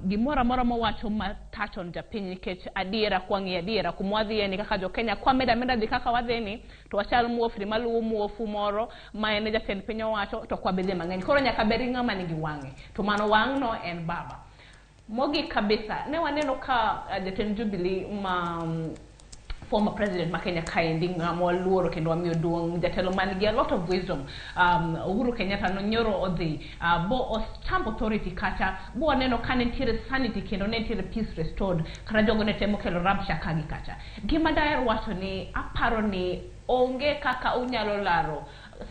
gimora mora mowacho matachon japiny nikech adiera kwang'i adiera kumwadhi ni kaka jo Kenya kwa meda dhi kaka wadheni to wachal muofri maluwo muofu moro ma en jatend piny owacho to kwa bedhe mang'eny. Koro nyaka beri ng'ama nigi wang'e to mano wang'no en baba. Mogi kabisa ne waneno ka jatend Jubilee ma former president ma Kenya kaendi ng'amo luoro kendo wamiyo duong' jatelo man gi a lot of wisdom Uhuru Kenyatta no nyoro odhi bo stamp authority kacha bo waneno ka nitiere sanity kendo nitiere peace restored kata jogo ne temo kelo rabsha kagi kacha. Gima daher wacho ni aparo ni onge kaka unyalo laro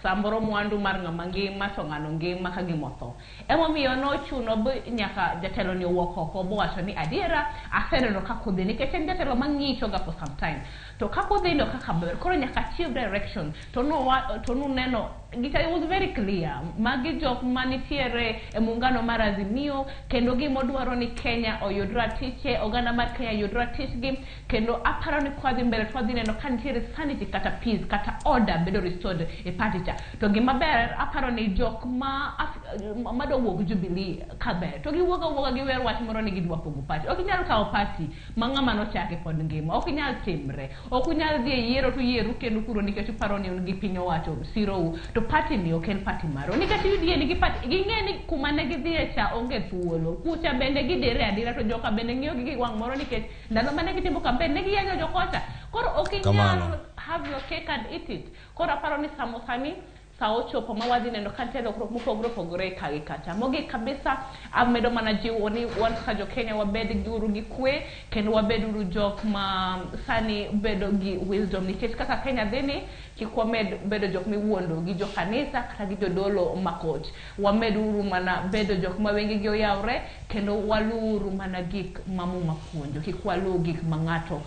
samboro mwandu mar ng'ama ngima to ng'ano ngima ka gimotho. Emomiyo nochuno nyaka jatelo ni owuok oko bo wacho ni adiera aseneno kako dhi nikech en jatelo mang'icho ga for some time to kako dhi no kaka ber. Koro nyaka chief direction to nuneno it was very clear magi jok manitiere e muungano mar Azimio kendo gimodwaro ni Kenya oyud ratiche oganda mar Kenya yud ratichgi kendo aparo ni kwa dhi mbele twadhi neno ka nitiere sanity kata peace kata order bedo restored e party cha. To gima ber aparo ni jok ma do wuok Jubilee ka ber to giwuoga gi wer wach moro ni gidwa pogo party. Ok inyal kawo party ma ng'ama nochake pod ngima ok inyal timre ok inyal dhi e yiero to yieru kendo kuro nikech paro ni gi piny owacho siro to party ni ok en party maro nikech yudie ni gi party ging'e ni kuma ne gidhie cha onge thuolo kucha bende gidere adira to joka bende ng'iyo gi wang' moro nikech ndalo mane gitimo campaign ne giyanyo jokocha. Koro ok inyal have your cake and eat it. Koro aparo ni samosani sa ochopo mawadhi neno kantelo mopogore kagi kacha. Mogi kabisa amedo mana jiwo ni wan kaka jo Kenya wabed guru gi kwe kendo wabed uru jok ma sani bedo gi wisdom nikech kaka Kenya dhini kikwa bedo jok miwuondo gi jo kanisa kata gi jo dolo makoch. Wamed uru mana bedo jok ma wengi gi oyawre kendo waluru mana gik mamu mapuonjo kikwa lu gik mang'ato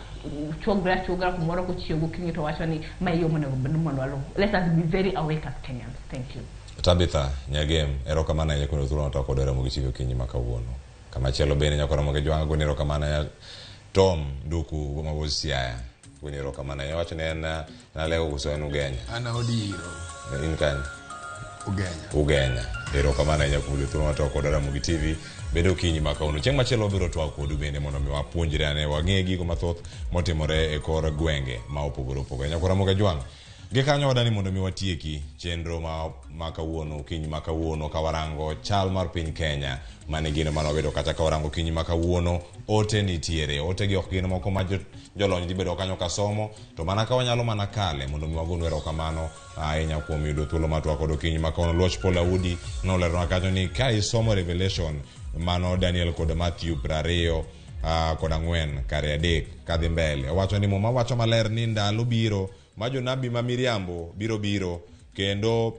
chogra kumoro kuchiogo kinyi to wacho ni mayo mondo walu. Let us be very awake as Kenyans. Thank you. Tabitha Nyagem erokamano ya kuno thuolo to kodera Ramogi chiwo kinyi makawuono. Kama chelo bene nyako Ramogi jwanga gone erokamano ya Tom Duku ma Siaya. Gone erokamano ya wacho ne na leo uso en Ugenya. Ana odiro. In kan Ugenya. Erokamano ya kuno thuolo to kodera Ramogi TV. Bedo kinyi makawuono. Chieng' machielo biro to kodu bende mondo mi wapuonjre ane wang'e gigo mathoth motimore e kor gwenge ma opogore. Nyako Ramogi jwanga Gekanyo wadani mondo mi watieki chenro ma kawuono kinyi makawuono kawarango chal mar piny Kenya mane gino mano bedo kata kawarango kinyi makawuono ote nitiere ote gi ok gino moko ma jolony di bedo kanyo kasomo to mana ka wanyalo mana kale mondo mi wagon wero kamano ahinya kuom yudo thuolo matwa kod kinyi makawuono. Loch Pola Udi no lero kanyo ni kai somo Revelation mano Daniel kod Matthew 20 kod ang'wen kare adek kadhi mbele. Owacho ni muma wacho maler ni ndalo biro ma jonabi ma miriambo biro kendo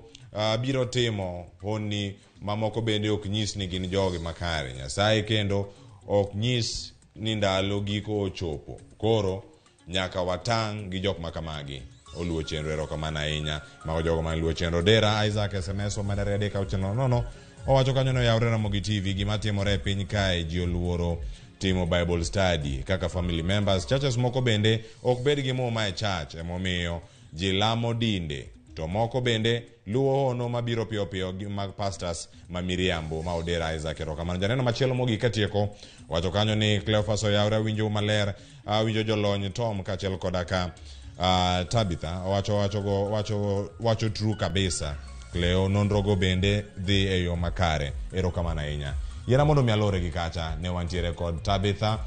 biro timo honni mamoko bende ok nyis ni gin jogi makare. Nyasaye kendo ok nyis ni ndalo giko ochopo, koro nyaka watang' gi jok makamagi. Oluo chenro erokamano ahinya mago jogo man luo chenro. Dera Isaac SMS omedare adek auchiel nono owacho kanyo no yawre Ramogi TV gima timore e piny kae ji oluoro timo Bible study kaka family members. Churches moko bende ok bed gi muma e church, emomiyo ji lamo dinde, to moko bende luo hono mabiro piyo mag pastors ma miriambo ma Odera Isaac erokamano. Janeno machielo mogik katieko wacho kanyo ni Cleophas oyawre winjo maler, winjo jolony Tom kachiel kodaka Tabitha wacho true kabisa. Cleo nonrogo bende dhi e yo makare. Erokamano ahinya. Yera mondo mi alore gi kacha ne wantiere kod Tabitha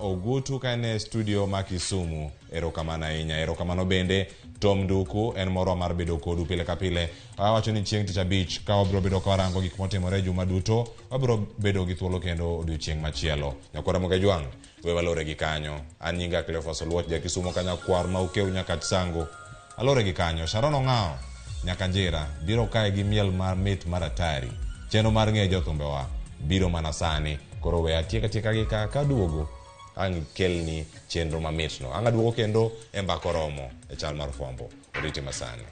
Ogutu kane studio ma Kisumu. Erokamano ahinya. Erokamano bende Tom Duku en moro mar bedo kodu pile ka pile. Wacho ni chieng' tich abich ka wabiro bedo ka warango gik motimore juma duto, wabiro bedo gi thuolo kendo odiochieng' machielo. Nyakora Moke Jwang we walore gi kanyo. An nyinga Cleophas Jotije Kisumu kanyakwar ma ukeu nyaka sango. Alore gi kanyo. Sharon Ong'ao nyaka Njira biro kae gi miel mar mit maratari. Chenro mar ng'e jothumbewa biro mana sani. Koro we atieka gi ka duogo ang' kelni chenro mamitno. Ang' aduogo kendo e mbako romo e Chal mar Fwambo. Oriti masani.